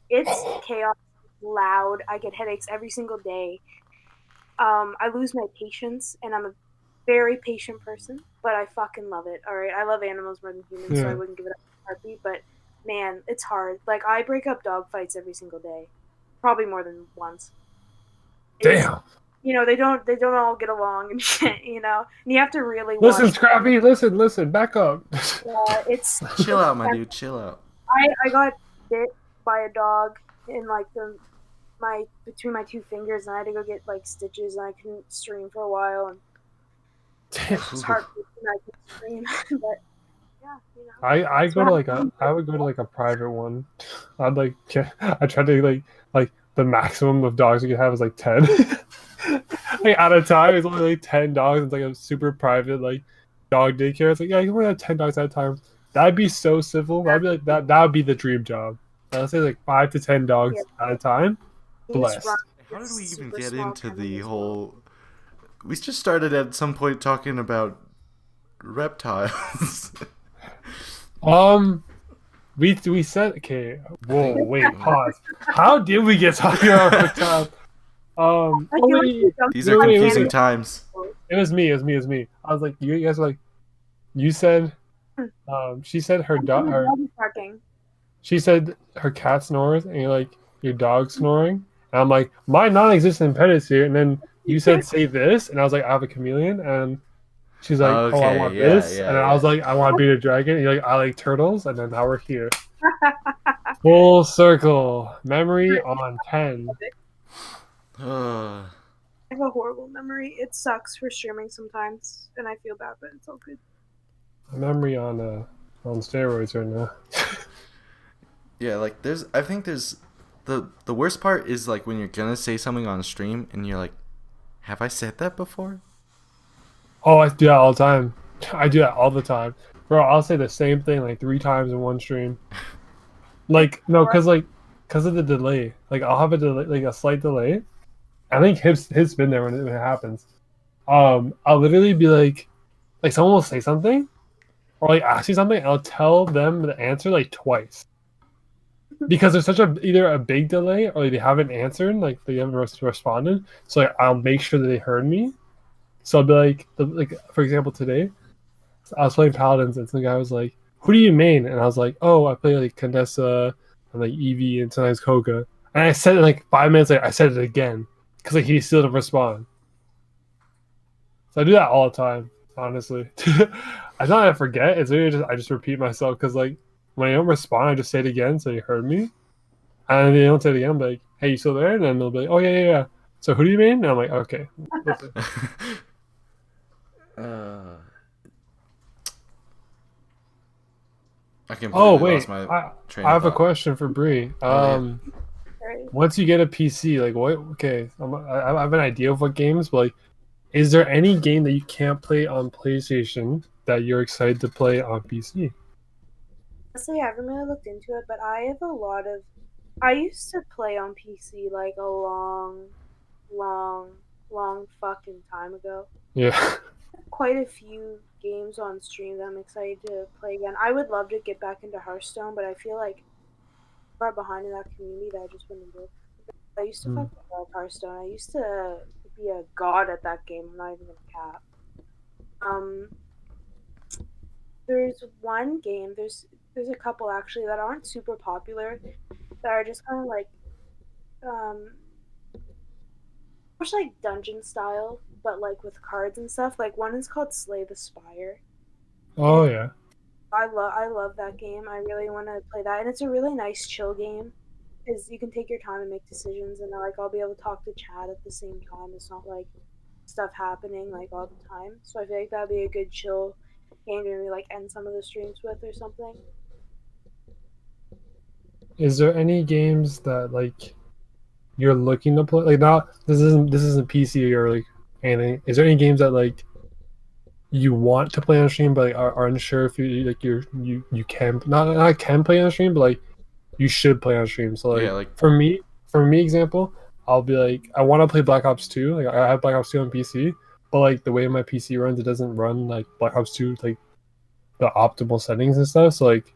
It's chaos, loud. I get headaches every single day. I lose my patience, and I'm a very patient person, but I fucking love it. All right, I love animals more than humans, so I wouldn't give it up a heartbeat. But man, it's hard. Like I break up dog fights every single day, probably more than once. Damn. you know, they don't all get along and shit, you know. And you have to really Listen, watch. Scrappy, listen, back up. It's Chill out, my dude. Chill out. I got bit by a dog in like my between my two fingers, and I had to go get like stitches, and I couldn't stream for a while, and it's just heartbreaking. I couldn't stream, but yeah, you know. I That's go to what like I would go to like a private one. I'd like I try to like the maximum of dogs you can have is like 10. Like at a time, it's only like 10 dogs. It's like a super private like dog daycare. It's like, yeah, you can have 10 dogs at a time. That'd be so civil. That'd be like that would be the dream job. Let's say like 5 to 10 dogs Yeah. at a time. You just run Blessed. How did we even super get small into kennel the as well. whole? We just started at some point talking about reptiles. We said okay. Whoa, wait, pause. How did we get talking about reptiles? I feel like you jumped These are on confusing animals. times. It was me. I was like, you guys were like, you said, she said her dog, Dog barking. she said her cat snores, and you're like, your dog snoring. And I'm like, my non-existent pet is here. And then you said, say this, and I was like, I have a chameleon, and she's like, oh, I Okay, want yeah, this, yeah, and I was yeah. like, I want bearded dragon. And you're like, I like turtles, and then now we're here. Full circle. Memory on 10. I have a horrible memory. It sucks for streaming sometimes, and I feel bad, but it's all good. Memory on steroids right now. Yeah, like I think there's the worst part is like when you're gonna say something on stream and you're like, have I said that before? Oh, I do that all the time. I do that all the time, bro. I'll say the same thing like 3 times in one stream. Like no, cause of the delay. Like I'll have a delay, like a slight delay. I think his been there when it happens. I'll literally be like someone will say something, or like ask you something, and I'll tell them the answer like twice. Because there's such either a big delay or like, they haven't answered, like they haven't responded. So like, I'll make sure that they heard me. So I'll be like for example today, I was playing Paladins and some guy was like, "Who do you main?" And I was like, "Oh, I play like Condessa and like Eevee and sometimes Koga." And I said it like 5 minutes later. I said it again because like he still didn't respond. So I do that all the time, honestly. I not I forget. It's really just I just repeat myself because like when I don't respond, I just say it again so you heard me. And they don't say it again, I'm like, "Hey, you still there?" And then they'll be like, "Oh yeah. So who do you mean?" And I'm like, "Okay." I completely Oh wait, lost my train I of have a thought. question for Bree. Oh, Right? Once you get a PC, like what? Okay, I have an idea of what games, but like, is there any game that you can't play on PlayStation that you're excited to play on PC? Honestly, I haven't really looked into it, but I have a lot of. I used to play on PC like a long fucking time ago. Yeah. Quite a few games on stream that I'm excited to play again. I would love to get back into Hearthstone, but I feel like far behind in that community that I just wouldn't do. I used to fucking love Hearthstone. I used to be a god at that game. I'm not even gonna cap. There's one game. There's a couple actually that aren't super popular that are just kind of like much like dungeon style, but like with cards and stuff. Like one is called Slay the Spire. Oh yeah. I love that game. I really want to play that, and it's a really nice chill game. Because you can take your time and make decisions, and like I'll be able to talk to chat at the same time. It's not like stuff happening like all the time. So I feel like that'd be a good chill game to maybe like end some of the streams with or something. Is there any games that like you're looking to play? Like not this isn't PC or like anything. Is there any games that like you want to play on stream but like, are unsure if you like you can not can play on stream but like you should play on stream. So like, Yeah, like for me example, I'll be like I want to play Black Ops 2. Like I have Black Ops 2 on PC, but like the way my PC runs, it doesn't run like Black Ops 2 like the optimal settings and stuff. So like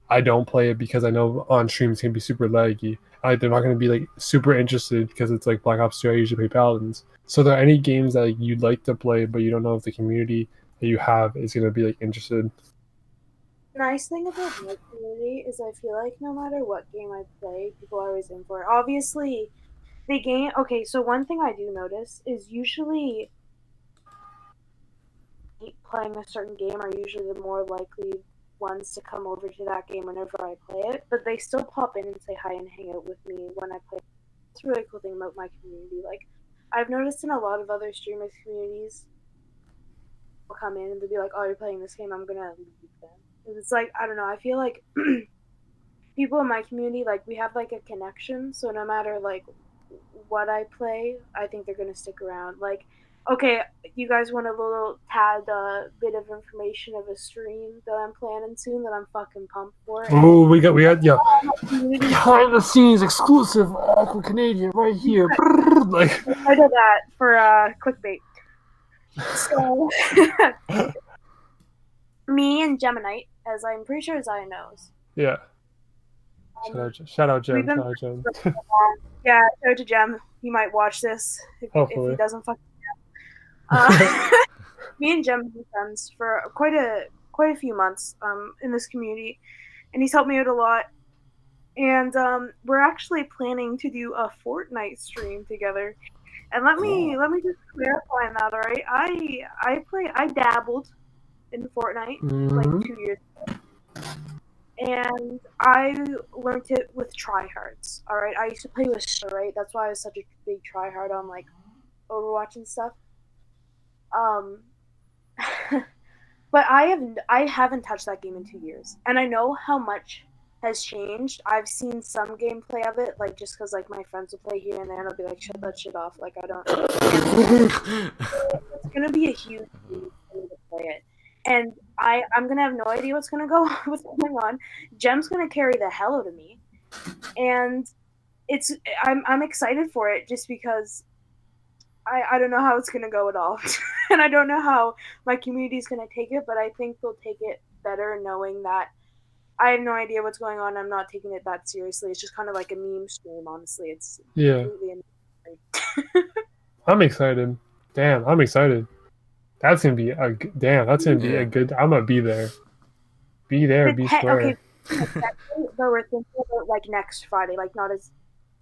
I don't play it because I know on stream it's gonna be super laggy. They're not gonna be like super interested because it's like Black Ops 2. I usually play Paladins. So are there any games that like, you'd like to play but you don't know if the community that you have is gonna be like interested? Nice thing about my community is I feel like no matter what game I play, people are always in for it. Obviously, the game. Okay, so one thing I do notice is usually playing a certain game are usually the more likely ones to come over to that game whenever I play it, but they still pop in and say hi and hang out with me when I play. It's a really cool thing about my community. Like, I've noticed in a lot of other streamers' communities, they'll come in and they'll be like, "Oh, you're playing this game, I'm gonna leave them." It's like, I don't know. I feel like people in my community, like, we have like a connection, so no matter like what I play, I think they're gonna stick around. Like, okay, you guys want a little tad bit of information of a stream that I'm planning soon that I'm fucking pumped for. Oh, we got yeah. Behind the scenes exclusive Awkward Canadian right here. Like I did that for clickbait. So me and Gemini, as I'm pretty sure Zaya knows. yeah. Shout out Jem. Yeah, shout out to Jem. He might watch this if he doesn't fucking. Me and Jem have been friends for quite a few months in this community, and he's helped me out a lot. And we're actually planning to do a Fortnite stream together. And let me just clarify that, all right? I dabbled in Fortnite like 2 years ago. And I learned it with tryhards. All right, I used to play with Star, right? That's why I was such a big tryhard on like Overwatch and stuff. But I haven't touched that game in 2 years, and I know how much has changed. I've seen some gameplay of it, like just because like my friends will play here and there, and I'll be like, shut that shit off. Like I don't. It's gonna be a huge thing for me to play it. And I'm gonna have no idea what's going on. Jem's gonna carry the hell out of me, and I'm excited for it just because I don't know how it's gonna go at all, and I don't know how my community's gonna take it. But I think they'll take it better, knowing that I have no idea what's going on. I'm not taking it that seriously. It's just kind of like a meme stream, honestly. It's completely I'm excited. Damn, I'm excited. That's gonna be a good. I'm gonna be there. Be there, be square. Okay, but we're thinking about like next Friday, like not as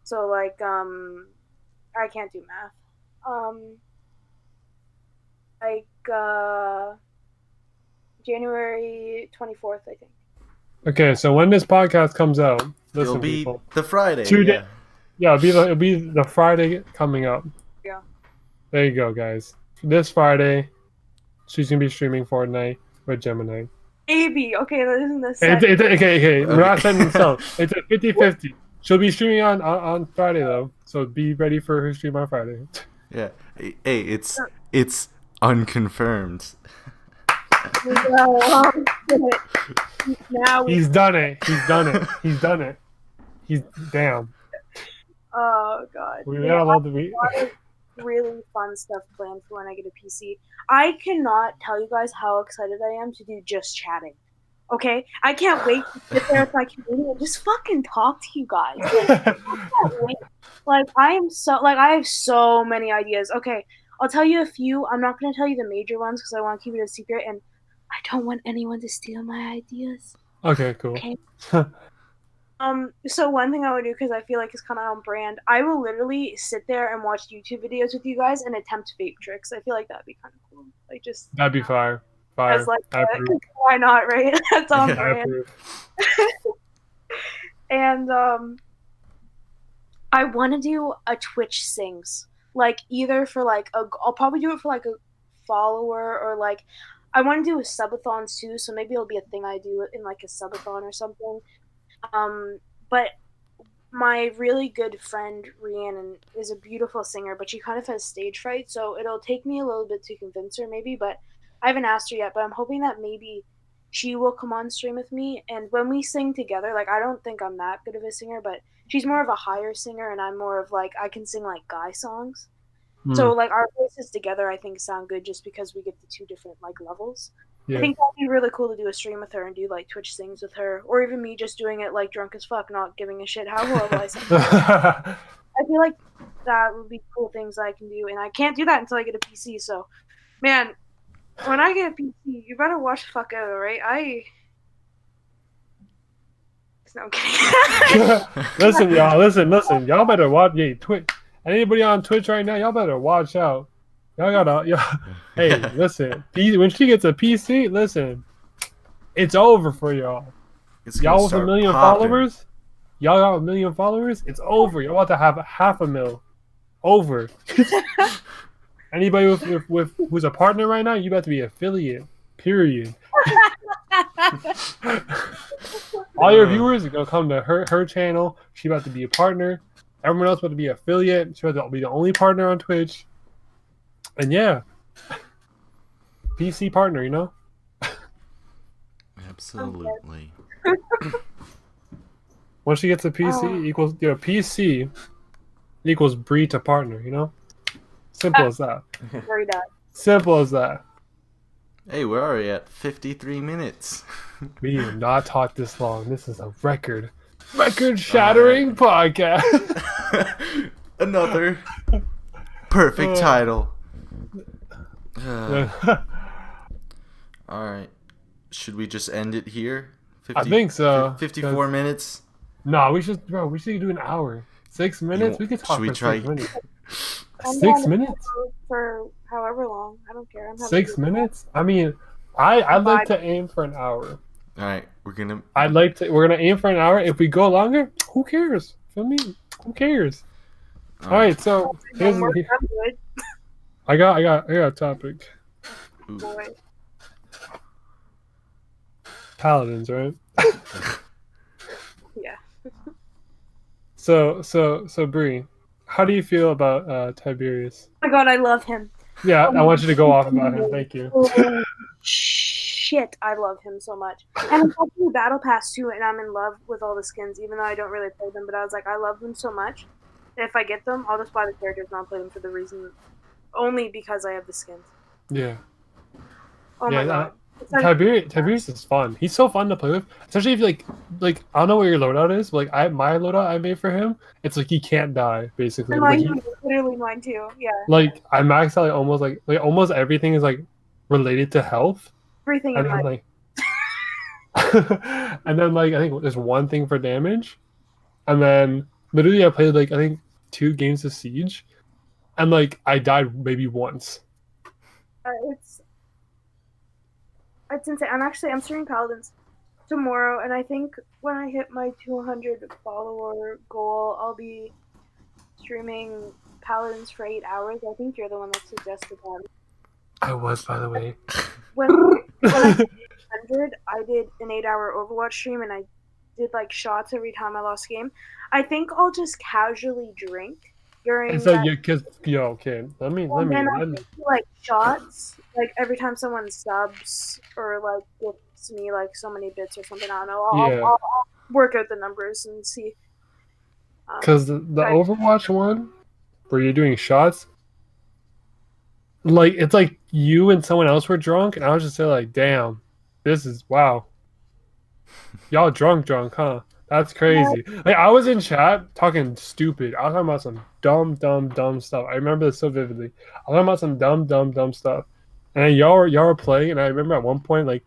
so like I can't do math. January 24th, I think. Okay, so when this podcast comes out, listen, it'll be people, the Friday. It'll be the Friday coming up. Yeah. There you go, guys. This Friday, she's gonna be streaming Fortnite with Gemini. Maybe. Okay, that isn't the set. Okay. We're not setting this up. It's a 50-50. She'll be streaming on Friday though, so be ready for her stream on Friday. Yeah. Hey, it's unconfirmed. Now He's done it. He's damn. Oh god. We got a lot of really fun stuff planned for when I get a PC. I cannot tell you guys how excited I am to do just chatting. Okay? I can't wait to sit there with my community and just fucking talk to you guys. I can't wait. Like I have so many ideas. Okay, I'll tell you a few. I'm not gonna tell you the major ones because I want to keep it a secret, and I don't want anyone to steal my ideas. Okay, cool. Okay. So one thing I would do, because I feel like it's kind of on brand, I will literally sit there and watch YouTube videos with you guys and attempt vape tricks. I feel like that'd be kind of cool. Like just that'd be fire. As like, why not, right? That's on brand. And I want to do a Twitch sings, like either for like I'll probably do it for like a follower, or like I want to do a subathon too. So maybe it'll be a thing I do in like a subathon or something. But my really good friend Rhiannon is a beautiful singer, but she kind of has stage fright, so it'll take me a little bit to convince her maybe, but I haven't asked her yet, but I'm hoping that maybe she will come on stream with me, and when we sing together, like I don't think I'm that good of a singer, but she's more of a higher singer and I'm more of like I can sing like guy songs. So like our voices together I think sound good just because we get the two different like levels. Yeah. I think that'd be really cool to do a stream with her and do like Twitch sings with her, or even me just doing it like drunk as fuck, not giving a shit how horrible I sound. I feel like that would be cool things I can do, and I can't do that until I get a PC. So, man, when I get a PC, you better watch the fuck out, alright? No, I'm kidding. Listen, y'all. Y'all better watch. Yeah, Twitch. Anybody on Twitch right now, y'all better watch out. Y'all gotta, hey, listen. When she gets a PC, listen, it's over for y'all. It's gonna Y'all with start 1 million popping. followers, y'all got 1 million followers. It's over. You're about to have 500,000. Over. Anybody with who's a partner right now, you about to be affiliate. Period. All your viewers are gonna come to her channel. She about to be a partner. Everyone else about to be affiliate. She about to be the only partner on Twitch. And yeah, PC partner, you know. Absolutely. Once she gets a PC, equals PC equals Bree to partner, you know. Simple as that. Very done. Simple as that. Hey, we're already at 53 minutes. We have not talked this long. This is a record-shattering podcast. Another perfect title. All right. Should we just end it here? I think so. 54 minutes? No, we should do an hour. 6 minutes? We could talk for 6 minutes. 6 minutes? For however long. I don't care. 6 minutes? I mean, I'd like to aim for an hour. All right, we're gonna aim for an hour. If we go longer, who cares? Feel me? Who cares? All right, so I got a topic. Paladins, right? Yeah. So Bree, how do you feel about Tiberius? Oh my god, I love him. Yeah, I want you to go off about him. Thank you. Shit, I love him so much. And I'm talking Battle Pass too, and I'm in love with all the skins, even though I don't really play them. But I was like, I love them so much. If I get them, I'll just buy the characters and I'll play them for the reason, only because I have the skins. Yeah. Oh my god. Tiberius is fun. He's so fun to play with, especially if you like I don't know what your loadout is, but my loadout I made for him, it's like he can't die basically. Literally mine too. Yeah. Like I maxed out almost everything is like related to health. Everything and is then, and then I think there's one thing for damage, and then literally I played I think 2 games of Siege, and I died maybe once. It's insane. I'm streaming Paladins tomorrow, and I think when I hit my 200 follower goal, I'll be streaming Paladins for 8 hours. I think you're the one that suggested that. I was, by the way. When I hit 100, I did an 8-hour Overwatch stream, and I did shots every time I lost a game. I think I'll just casually drink during. So okay. Let me. Shots every time someone subs or gifts me so many bits or something. I don't know. I'll work out the numbers and see. Because the Overwatch one, where you're doing shots, it's you and someone else were drunk, and I was just there damn, this is wow. Y'all drunk, huh? That's crazy. I was in chat talking stupid. I was talking about some dumb stuff. I remember this so vividly. I was talking about some dumb stuff. And then y'all were playing, and I remember at one point,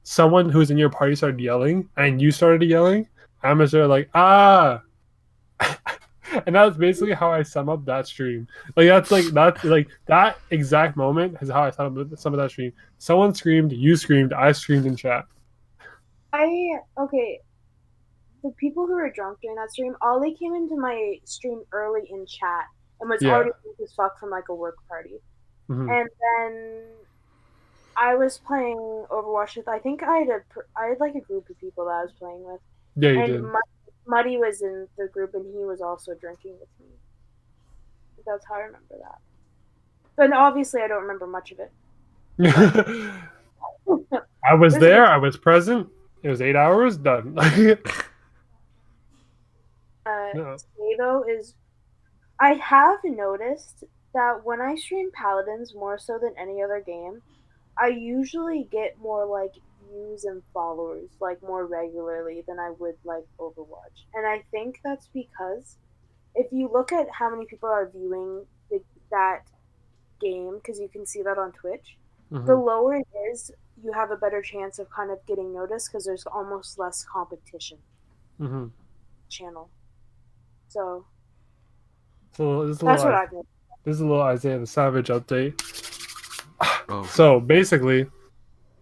someone who's in your party started yelling, and you started yelling. I'm just there ah! And that's basically how I sum up that stream. That exact moment is how I sum up some of that stream. Someone screamed, you screamed, I screamed in chat. The people who were drunk during that stream, Ollie came into my stream early in chat and was already drunk as fuck from a work party. Mm-hmm. And then I was playing Overwatch with, I think I had a group of people that I was playing with. Yeah, you did. Muddy was in the group, and he was also drinking with me. That's how I remember that. But obviously, I don't remember much of it. I was there. I was present. It was 8 hours. Done. Though is, I have noticed that when I stream Paladins more so than any other game, I usually get more views and followers more regularly than I would Overwatch. And I think that's because if you look at how many people are viewing that game, because you can see that on Twitch, the lower it is, you have a better chance of kind of getting noticed because there's almost less competition. Channel. So So That's what I did. this is a little Isaiah the Savage update. Oh. So basically,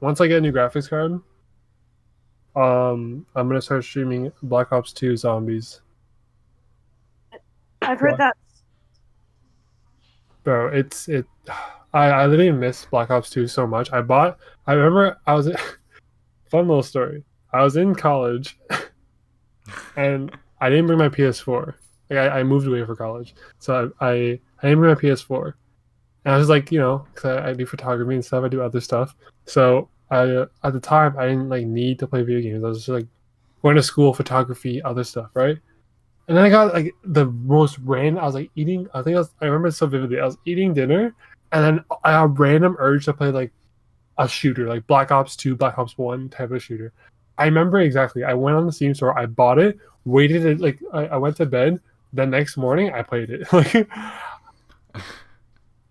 once I get a new graphics card, I'm gonna start streaming Black Ops 2 Zombies. I've heard What? that. Bro, I literally miss Black Ops 2 so much. I remember I was fun little story. I was in college and I didn't bring my PS4. Like I moved away for college. So I didn't bring my PS4. And I was like, because I do photography and stuff, I do other stuff. So I at the time I didn't like need to play video games. I was just like going to school, photography, other stuff, right? And then I got like the most random. I was like eating. I remember it so vividly. I was eating dinner, and then I got a random urge to play like a shooter, like Black Ops 2, Black Ops 1 type of shooter. I remember exactly. I went on the Steam store. I bought it. Waited. I went to bed. The next morning, I played it.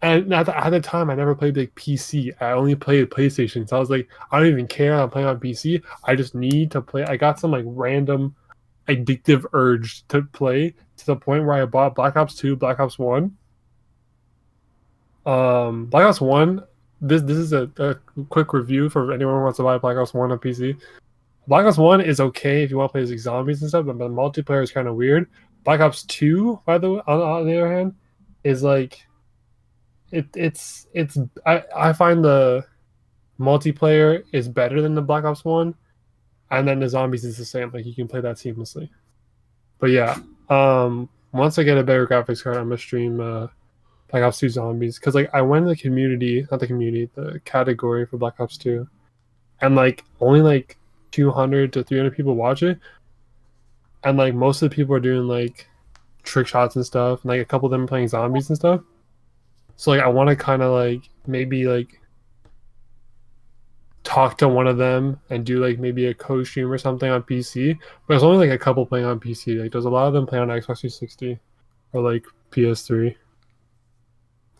And at the time, I never played like PC. I only played PlayStation. So I was like, I don't even care. I'm playing on PC. I just need to play. I got some like random addictive urge to play to the point where I bought Black Ops 2, Black Ops 1. Black Ops 1, this is a quick review for anyone who wants to buy Black Ops 1 on PC. Black Ops 1 is okay if you want to play as like zombies and stuff, but the multiplayer is kind of weird. Black Ops 2, by the way, on the other hand, is like I find the multiplayer is better than the Black Ops 1. And then the zombies is the same. Like you can play that seamlessly. But yeah, once I get a better graphics card, I'm gonna stream Black Ops 2 Zombies. Cause like I went in the category for Black Ops 2, and like only like 200 to 300 people watch it, and like most of the people are doing like trick shots and stuff, and like a couple of them are playing zombies and stuff. So like I want to kind of like maybe like talk to one of them and do like maybe a co-stream or something on PC, but there's only like a couple playing on PC. Like there's a lot of them playing on Xbox 360 or like PS3.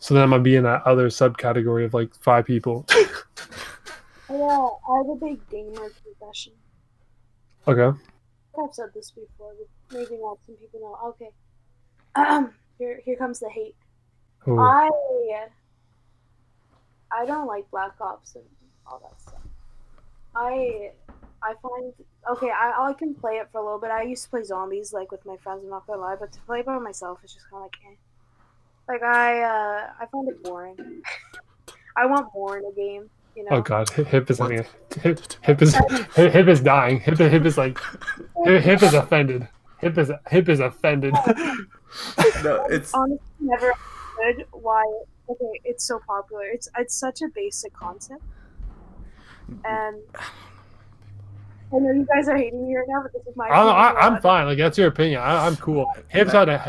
So then I'm gonna be in that other subcategory of like 5 people. Yeah, I have a big gamer profession. Okay. I've said this before, but maybe not some people know. Okay. Here comes the hate. Ooh. I don't like Black Ops and all that stuff. I find I can play it for a little bit. I used to play zombies like with my friends, I'm not gonna lie, but to play by myself it's just kinda like Like I find it boring. I want more in a game, Oh god, Hip is dying. Hip is like Hip is offended. Hip is offended. No, it's honestly never understood why it's so popular. It's such a basic concept. And I know you guys are hating me right now, but this is my I'm fine. Like that's your opinion. I'm cool. Hip is having an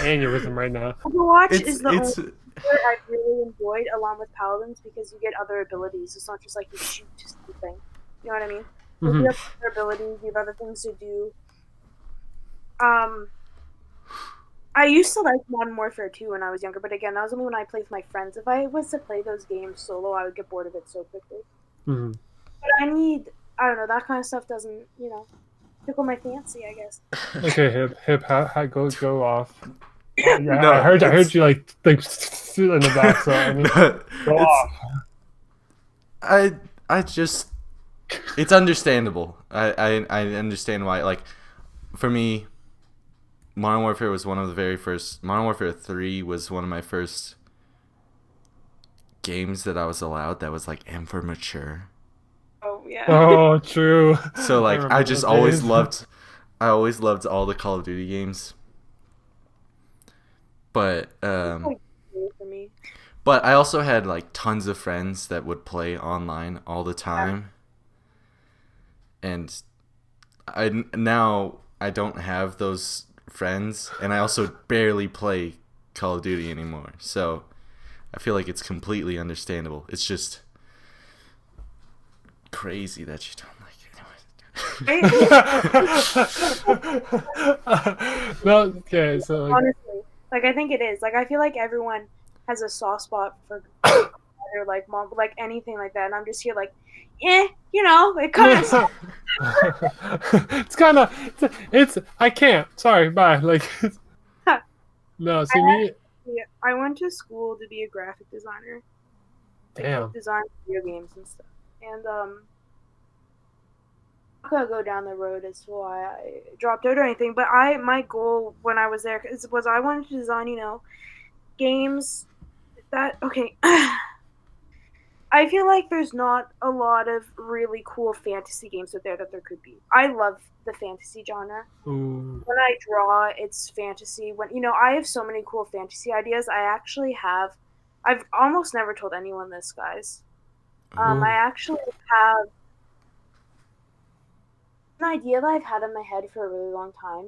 aneurysm right now. Overwatch is the only I really enjoyed, along with Paladins, because you get other abilities. It's not just like you shoot to something. You know what I mean? Mm-hmm. You have other abilities. You have other things to do. I used to like Modern Warfare 2 when I was younger, but again, that was only when I played with my friends. If I was to play those games solo, I would get bored of it so quickly. Mm-hmm. But I don't know, that kind of stuff doesn't, tickle my fancy, I guess. Okay, Hip, go off. Yeah, No, I heard you like in the back, so I mean, go off. I just, it's understandable. I understand why. Like, for me, Modern Warfare was one of the very first. Modern Warfare 3 was one of my first games that I was allowed that was like M for mature. Oh yeah. Oh, true. So like I always loved all the Call of Duty games. But but I also had like tons of friends that would play online all the time. And now I don't have those friends, and I also barely play Call of Duty anymore. So I feel like it's completely understandable. It's just crazy that you don't like it. No, okay, so like, honestly, like I think it is. Like I feel like everyone has a soft spot for or like mom, like anything like that, and I'm just here like, it kind of. it's I can't. Sorry, bye. Like. No, see me. I went to school to be a graphic designer. Damn. Design video games and stuff. And I'm not gonna go down the road as to why I dropped out or anything, but my goal when I was there was I wanted to design, games that okay. I feel like there's not a lot of really cool fantasy games out there that there could be. I love the fantasy genre. Ooh. When I draw, it's fantasy. When I have so many cool fantasy ideas. I've almost never told anyone this, guys. I actually have an idea that I've had in my head for a really long time,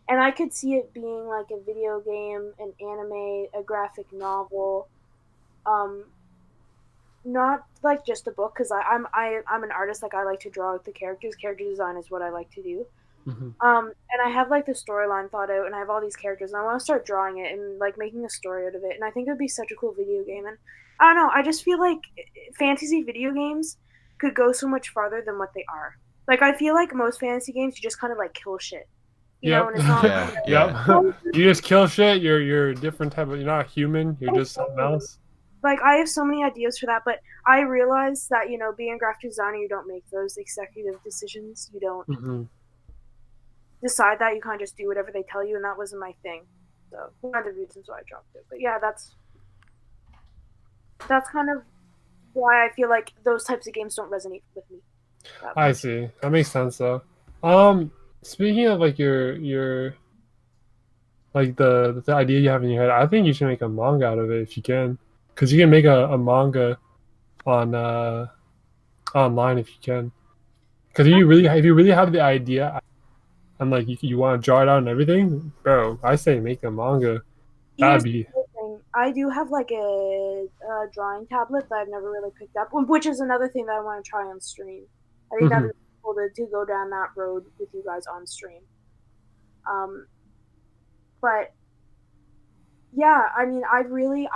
and I could see it being like a video game, an anime, a graphic novel, um, not like just a book because I'm an artist. Like I like to draw out the characters. Character design is what I like to do. Mm-hmm. And I have like the storyline thought out, and I have all these characters, and I want to start drawing it and like making a story out of it. And I think it would be such a cool video game. And I don't know, I just feel like fantasy video games could go so much farther than what they are. Like I feel like most fantasy games, you just kind of like kill shit, Yep. and it's not. Yeah. You just kill shit. You're a different type of. You're not a human. You're just something else. Like I have so many ideas for that, but I realize that being a graphic designer, you don't make those executive decisions. You don't decide that. You kind of just do whatever they tell you, and that wasn't my thing. So one of the reasons why I dropped it. But yeah, that's kind of why I feel like those types of games don't resonate with me. I see. That makes sense though. Speaking of like your like the idea you have in your head, I think you should make a manga out of it if you can, because you can make a manga on online if you can. Because if you really have the idea and like you want to draw it out and everything, bro, I say make a manga. That'd be. I do have like a drawing tablet that I've never really picked up, which is another thing that I want to try on stream. I think that'd be cool to go down that road with you guys on stream. But yeah, I mean, I really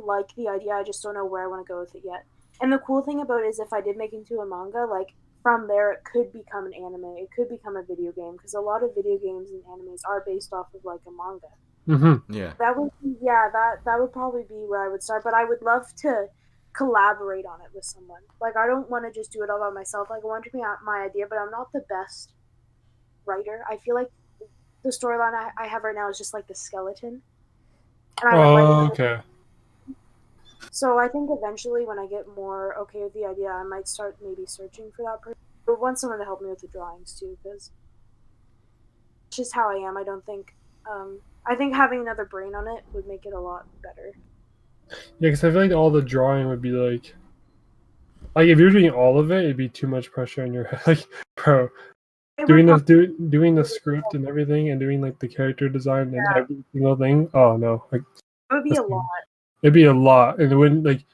like the idea. I just don't know where I want to go with it yet. And the cool thing about it is, if I did make it into a manga, like from there, it could become an anime. It could become a video game, because a lot of video games and animes are based off of like a manga. Yeah. That would probably be where I would start. But I would love to collaborate on it with someone. Like I don't want to just do it all by myself. Like I want it to be my idea, but I'm not the best writer. I feel like the storyline I have right now is just like the skeleton. And okay. So I think eventually, when I get more okay with the idea, I might start maybe searching for that person. But I want someone to help me with the drawings too, because it's just how I am. I don't think. I think having another brain on it would make it a lot better. Yeah, because I feel like all the drawing would be like if you're doing all of it, it'd be too much pressure on your head. Like, bro, doing the script and everything, and doing like the character design and every single thing. Oh no, like it would be a lot. It'd be a lot, and when like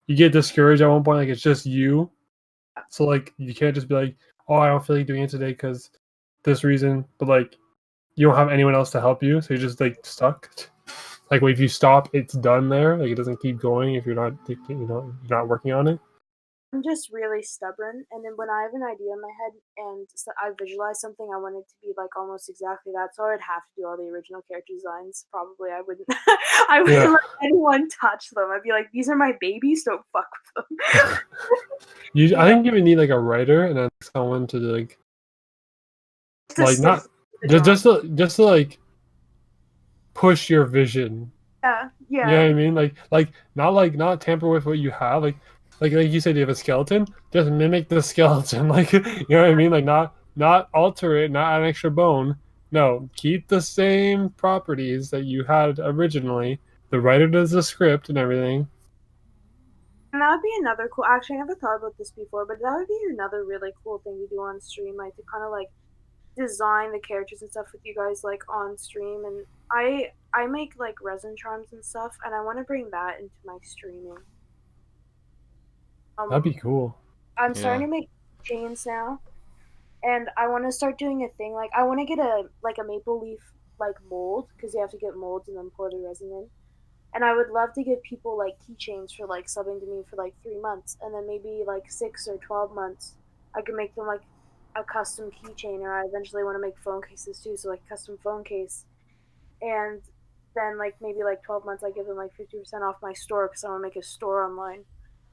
you get discouraged at one point, like it's just you. So like you can't just be like, oh, I don't feel like doing it today because this reason, but like you don't have anyone else to help you, so you're just like stuck. Like if you stop, it's done there. Like it doesn't keep going if you're not, you're not working on it. I'm just really stubborn, and then when I have an idea in my head and I visualize something, I want it to be like almost exactly that. So I would have to do all the original character designs. Probably I wouldn't. I wouldn't let anyone touch them. I'd be like, these are my babies. Don't fuck with them. I think you would need like a writer and then someone to like not just to like push your vision. Yeah. You know what I mean? Not tamper with what you have. Like you said, you have a skeleton. Just mimic the skeleton. Like you know what I mean? Like not alter it. Not add an extra bone. No, keep the same properties that you had originally. The writer does the script and everything. And that would be another cool. Actually, I never thought about this before, but that would be another really cool thing to do on stream, like to kind of like design the characters and stuff with you guys like on stream. And I make like resin charms and stuff, and I want to bring that into my streaming. That'd be cool. I'm starting to make chains now, and I want to start doing a thing like I want to get a maple leaf like mold, because you have to get molds and then pour the resin in. And I would love to give people like keychains for like subbing to me for like 3 months, and then maybe like 6 or 12 months I could make them like a custom keychain. Or I eventually want to make phone cases too, so like custom phone case. And then like maybe like 12 months I give them like 50% off my store because I want to make a store online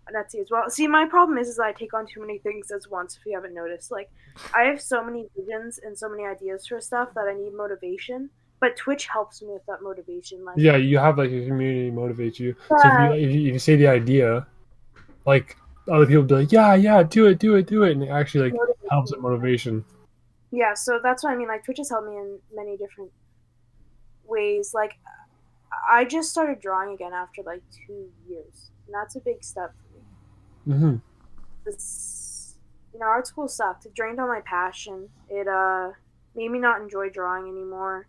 on Etsy as well. See, my problem is I take on too many things at once. If you haven't noticed, like I have so many visions and so many ideas for stuff that I need motivation. But Twitch helps me with that motivation. Like Yeah, you have like your community motivates you. So if you say the idea, like other people be like, yeah, do it, and it actually like helps with motivation. Yeah, so that's what I mean. Like Twitch has helped me in many different ways. Like I just started drawing again after like 2 years, and that's a big step for me. Mm-hmm. This, art school sucked. It drained all my passion. It made me not enjoy drawing anymore.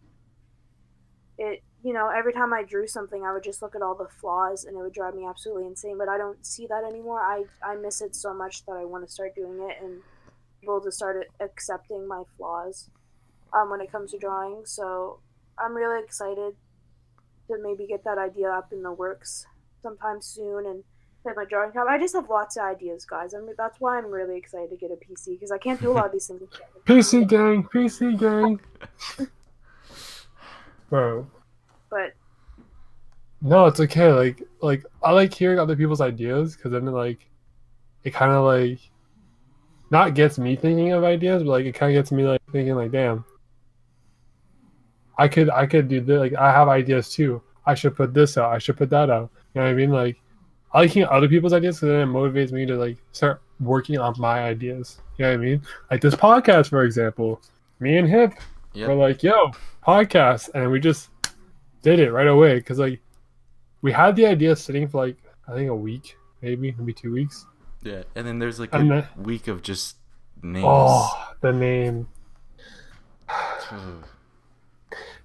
It, every time I drew something, I would just look at all the flaws, and it would drive me absolutely insane. But I don't see that anymore. I miss it so much that I want to start doing it and be able to start accepting my flaws when it comes to drawing. So I'm really excited to maybe get that idea up in the works sometime soon and get my drawing club. I just have lots of ideas, guys. That's why I'm really excited to get a PC because I can't do a lot of these things. PC gang. Bro. But no, it's okay. Like I like hearing other people's ideas because then it kind of like not gets me thinking of ideas, but like it kind of gets me like thinking like, damn, I could do this. Like I have ideas too. I should put this out. I should put that out. You know what I mean? Like I like hearing other people's ideas because then it motivates me to like start working on my ideas. You know what I mean? Like this podcast, for example. Me and Hip were like, yo, podcast, and we just did it right away because like we had the idea sitting for like I think a week, maybe 2 weeks. Yeah, and then there's like a week of just names. Oh, the name.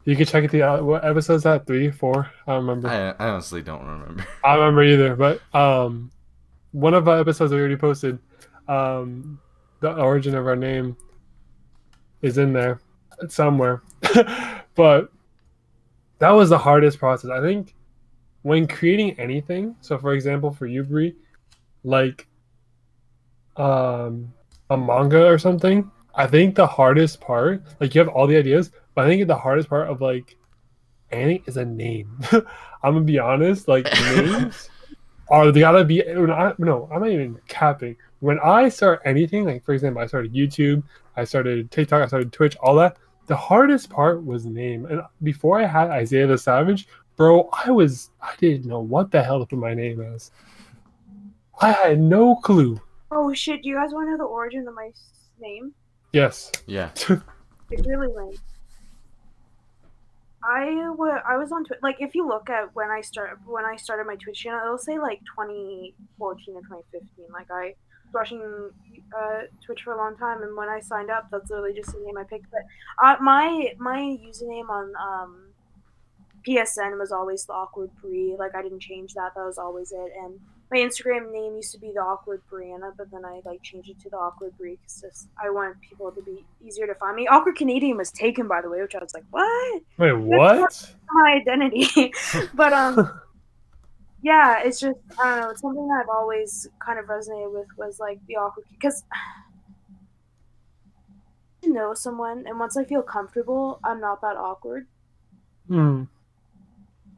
You can check it. What episode is that? 3, 4? I don't remember. I honestly don't remember. I don't remember either. But one of our episodes we already posted, the origin of our name is in there somewhere. But that was the hardest process. I think when creating anything. So, for example, for you, Bree, like a manga or something. I think the hardest part, like you have all the ideas, but I think the hardest part of like anything is a name. I'm gonna be honest, like names they gotta be. I'm not even capping. When I start anything, like for example, I started YouTube, I started TikTok, I started Twitch, all that. The hardest part was name. And before I had Isaiah the Savage, bro, I didn't know what the hell to put my name as. I had no clue. Oh shit! Do you guys want to know the origin of my name? Yes. Yeah. It's really lame. I was on Twitch. Like, if you look at when I started my Twitch channel, it'll say like 2014 or 2015. Like, I was watching Twitch for a long time, and when I signed up, that's literally just the name I picked. But my username on PSN was always the Awkward Bree. Like, I didn't change that. That was always it. And my Instagram name used to be the Awkward Brianna, but then I like changed it to the Awkward Bree because I wanted people to be easier to find me. Awkward Canadian was taken, by the way, which I was like, what? Wait, what? My identity. But yeah, it's just I don't know. It's something that I've always kind of resonated with was like the awkward because I know someone, and once I feel comfortable, I'm not that awkward. Hmm. When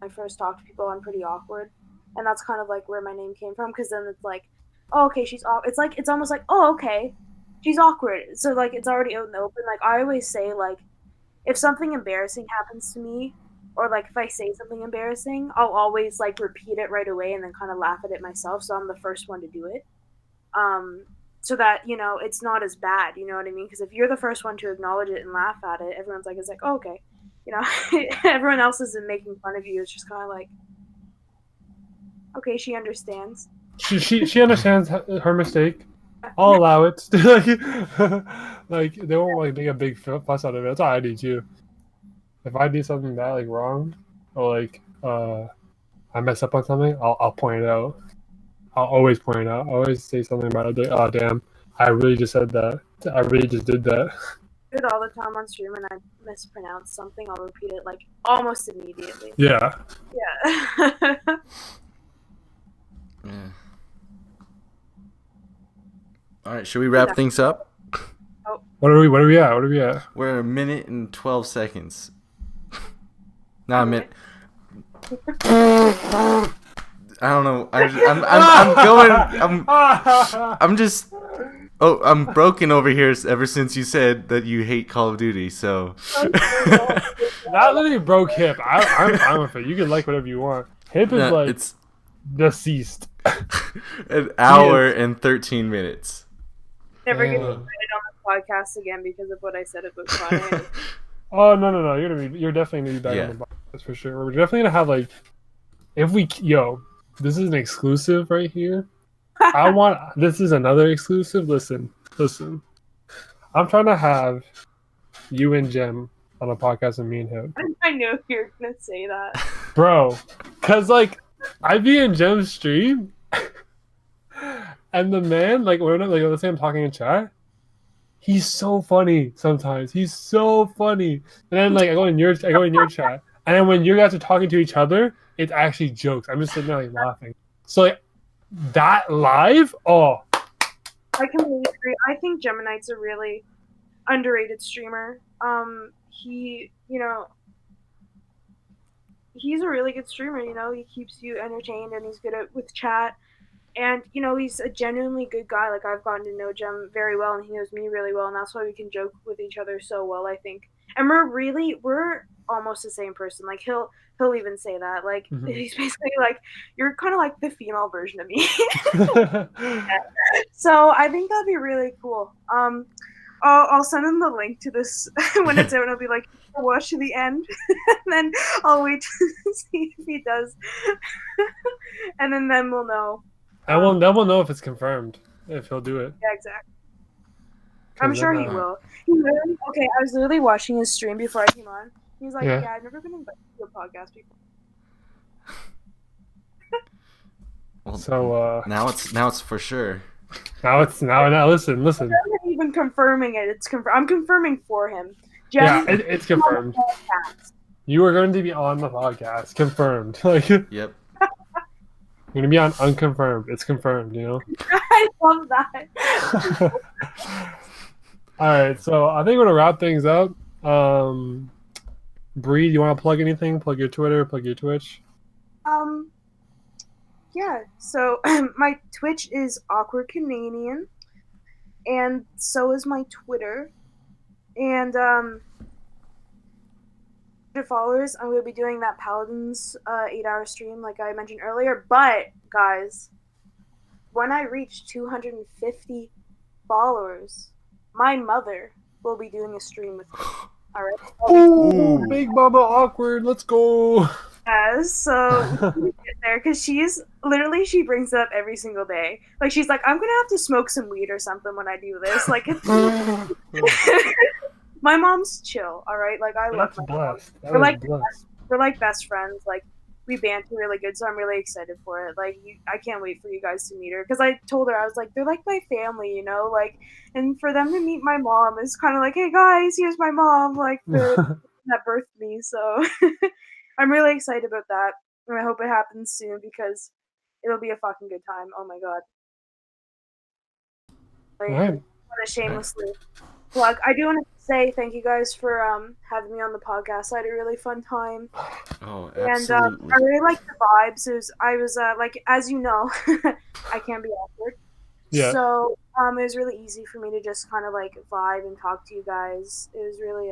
I first talk to people, I'm pretty awkward. And that's kind of like where my name came from, because then it's like, oh, okay, she's awkward. It's almost like, oh, okay, she's awkward. So like it's already out in the open. Like I always say, like if something embarrassing happens to me, or like if I say something embarrassing, I'll always like repeat it right away and then kind of laugh at it myself. So I'm the first one to do it. So that it's not as bad. You know what I mean? Because if you're the first one to acknowledge it and laugh at it, everyone's like, it's like, oh, okay. Everyone else isn't making fun of you. It's just kind of like, okay, she understands. She understands her mistake. I'll allow it. Like they won't like make a big fuss out of it. That's all I do too. If I do something bad, like wrong, or like I mess up on something, I'll point it out. I'll always point it out. I always say something about it. Like, oh damn, I really just said that. I really just did that. I do it all the time on stream, and I mispronounce something. I'll repeat it like almost immediately. Yeah. Yeah. Yeah. All right, should we wrap things up? Oh. What are we at? We're 1 minute and 12 seconds. Not a minute. I don't know. I'm going. I'm just. Oh, I'm broken over here ever since you said that you hate Call of Duty. So. Not literally broke Hip. I'm fine with it. You can like whatever you want. Hip is like it's deceased. an hour and 13 minutes. Never get Damn. invited on the podcast again because of what I said about Connie. Oh no! You're definitely gonna be back Yeah. on the podcast for sure. We're definitely gonna have like, this is an exclusive right here. This is another exclusive. Listen. I'm trying to have you and Jem on a podcast with me and him, I knew you were gonna say that. bro. Cause like I be in Jem's stream, and the man like let's say I'm talking in chat. He's so funny sometimes. He's so funny. And then like I go in your chat. And then when you guys are talking to each other, it's actually jokes. I'm just sitting there like laughing. So like that live, oh. I completely agree. I think Geminite's a really underrated streamer. He's a really good streamer, he keeps you entertained and he's good with chat. And, he's a genuinely good guy. Like, I've gotten to know Jem very well, and he knows me really well, and that's why we can joke with each other so well, I think. And we're almost the same person. Like, he'll even say that. Like, he's basically like, you're kind of like the female version of me. So I think that'd be really cool. I'll send him the link to this when it's out, and I'll be like, watch to the end, and then I'll wait to see if he does. And then we'll know. Then we'll know if it's confirmed, if he'll do it. Yeah, exactly. I'm sure he will. I was literally watching his stream before I came on. He's like, yeah, I've never been invited to a podcast before. Well, so now it's for sure. Now listen. I'm not even confirming it. It's I'm confirming for him. Jem, it's confirmed. You are going to be on the podcast. Confirmed. Yep. You're gonna be on unconfirmed. It's confirmed, I love that. All right, so I think we're gonna wrap things up. Bree, do you want to plug anything? Plug your Twitter. Plug your Twitch. Yeah. So my Twitch is AwkwardCanadian, and so is my Twitter. And followers, I'm going to be doing that Paladins 8-hour stream like I mentioned earlier. But guys, when I reach 250 followers, my mother will be doing a stream with me. Alright? Oh, Big Mama Awkward, let's go. So get there, because she brings it up every single day. Like, she's like, I'm gonna have to smoke some weed or something when I do this. Like, my mom's chill, all right? Like, I love my mom. We're like best friends. Like, we banter really good, so I'm really excited for it. Like, I can't wait for you guys to meet her. Because I told her, I was like, they're like my family, Like, and for them to meet my mom is kind of like, hey guys, here's my mom. Like, that birthed me. So I'm really excited about that. And I hope it happens soon because it'll be a fucking good time. Oh my god. Like, right. want to shamelessly plug. I do want to say thank you guys for having me on the podcast. I had a really fun time. Oh, absolutely. And I really liked the vibes. I was like, as you know, I can be awkward. Yeah. So it was really easy for me to just kind of like vibe and talk to you guys. It was really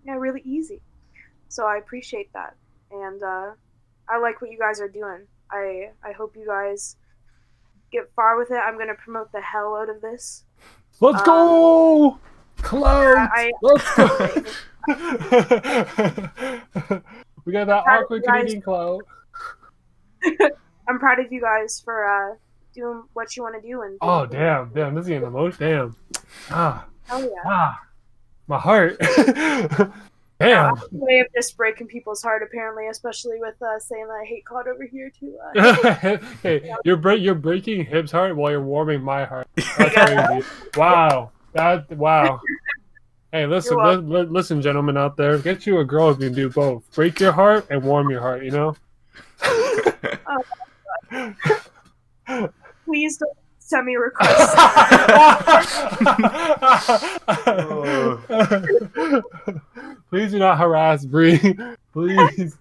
really easy. So I appreciate that, and I like what you guys are doing. I hope you guys get far with it. I'm gonna promote the hell out of this. Let's go! Clout! Let's go! We got that awkward Canadian clout. I'm proud of you guys for doing what you want to do. And oh, damn, this is getting emotional. Damn. Hell yeah. My heart. Damn. Way of just breaking people's heart, apparently, especially with saying that I hate COD over here, too. Hey, you're breaking Hip's heart while you're warming my heart. That's crazy. Wow. Wow. Hey, listen, gentlemen out there. Get you a girl who can do both. Break your heart and warm your heart, Please don't send me requests. Please do not harass Bree. Please.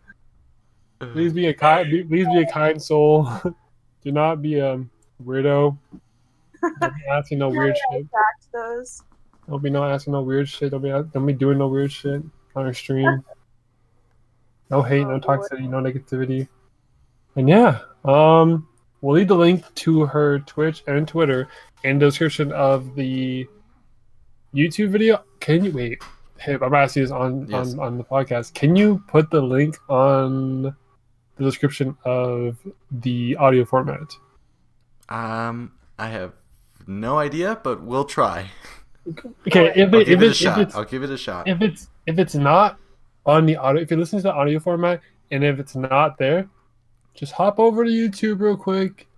a kind. Please be a kind soul. Do not be a weirdo. Don't be asking no weird shit. Those. Don't be asking no weird shit. Don't be doing no weird shit on your stream. No hate, no toxicity, no negativity. And yeah, we'll leave the link to her Twitch and Twitter in the description of the YouTube video. Can you wait? Hey, I'm asking this on the podcast. Can you put the link on the description of the audio format? I have no idea, but we'll try. Okay, I'll give it a shot. If it's not on the audio, if you listen to the audio format, and if it's not there, just hop over to YouTube real quick.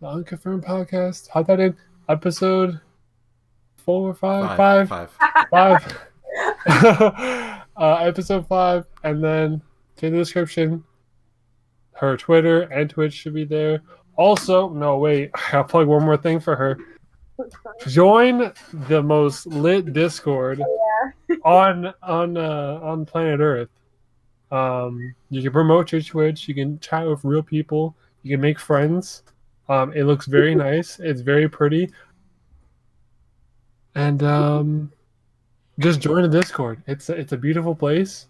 The Unconfirmed Podcast. Hop that in. Episode 4 or 5? 5. Episode 5, and then in the description, her Twitter and Twitch should be there. Also, no wait, I'll plug one more thing for her. Join the most lit Discord on planet Earth. You can promote your Twitch. You can chat with real people. You can make friends. It looks very nice. It's very pretty. And just join the Discord. It's a beautiful place.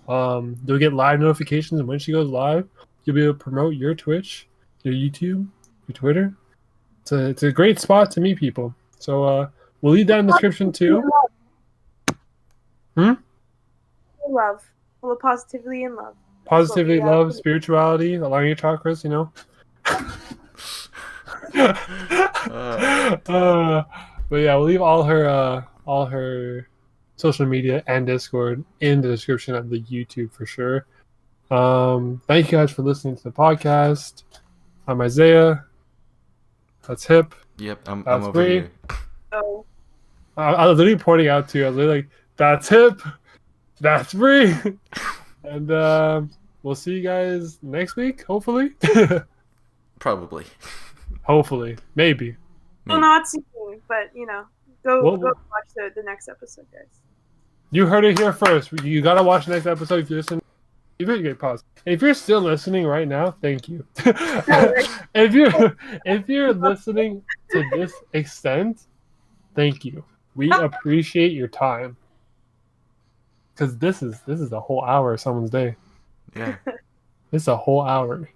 You'll get live notifications, and when she goes live, you'll be able to promote your Twitch, your YouTube, your Twitter. It's a great spot to meet people. So we'll leave that in the description too. Love. Well, positively in love. Positivity, love, spirituality, aligning your chakras, you know. But yeah, we'll leave all her social media and Discord in the description of the YouTube for sure. Thank you guys for listening to the podcast. I'm Isaiah. That's Hip. Yep, I'm over Bree. here. Oh. I was literally pointing out to you. I was literally like, that's Hip. That's Bree. And we'll see you guys next week, hopefully. Probably. Hopefully. Maybe. Well, not soon, but go watch the next episode, guys. You heard it here first. You gotta watch the next episode if you're listening. If you're still listening right now, thank you. if you're listening to this extent, thank you. We appreciate your time. Because this is a whole hour of someone's day. Yeah. It's a whole hour.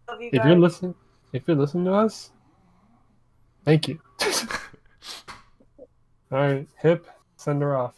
Love you If guys. you're listening to us, thank you. All right, Hip, send her off.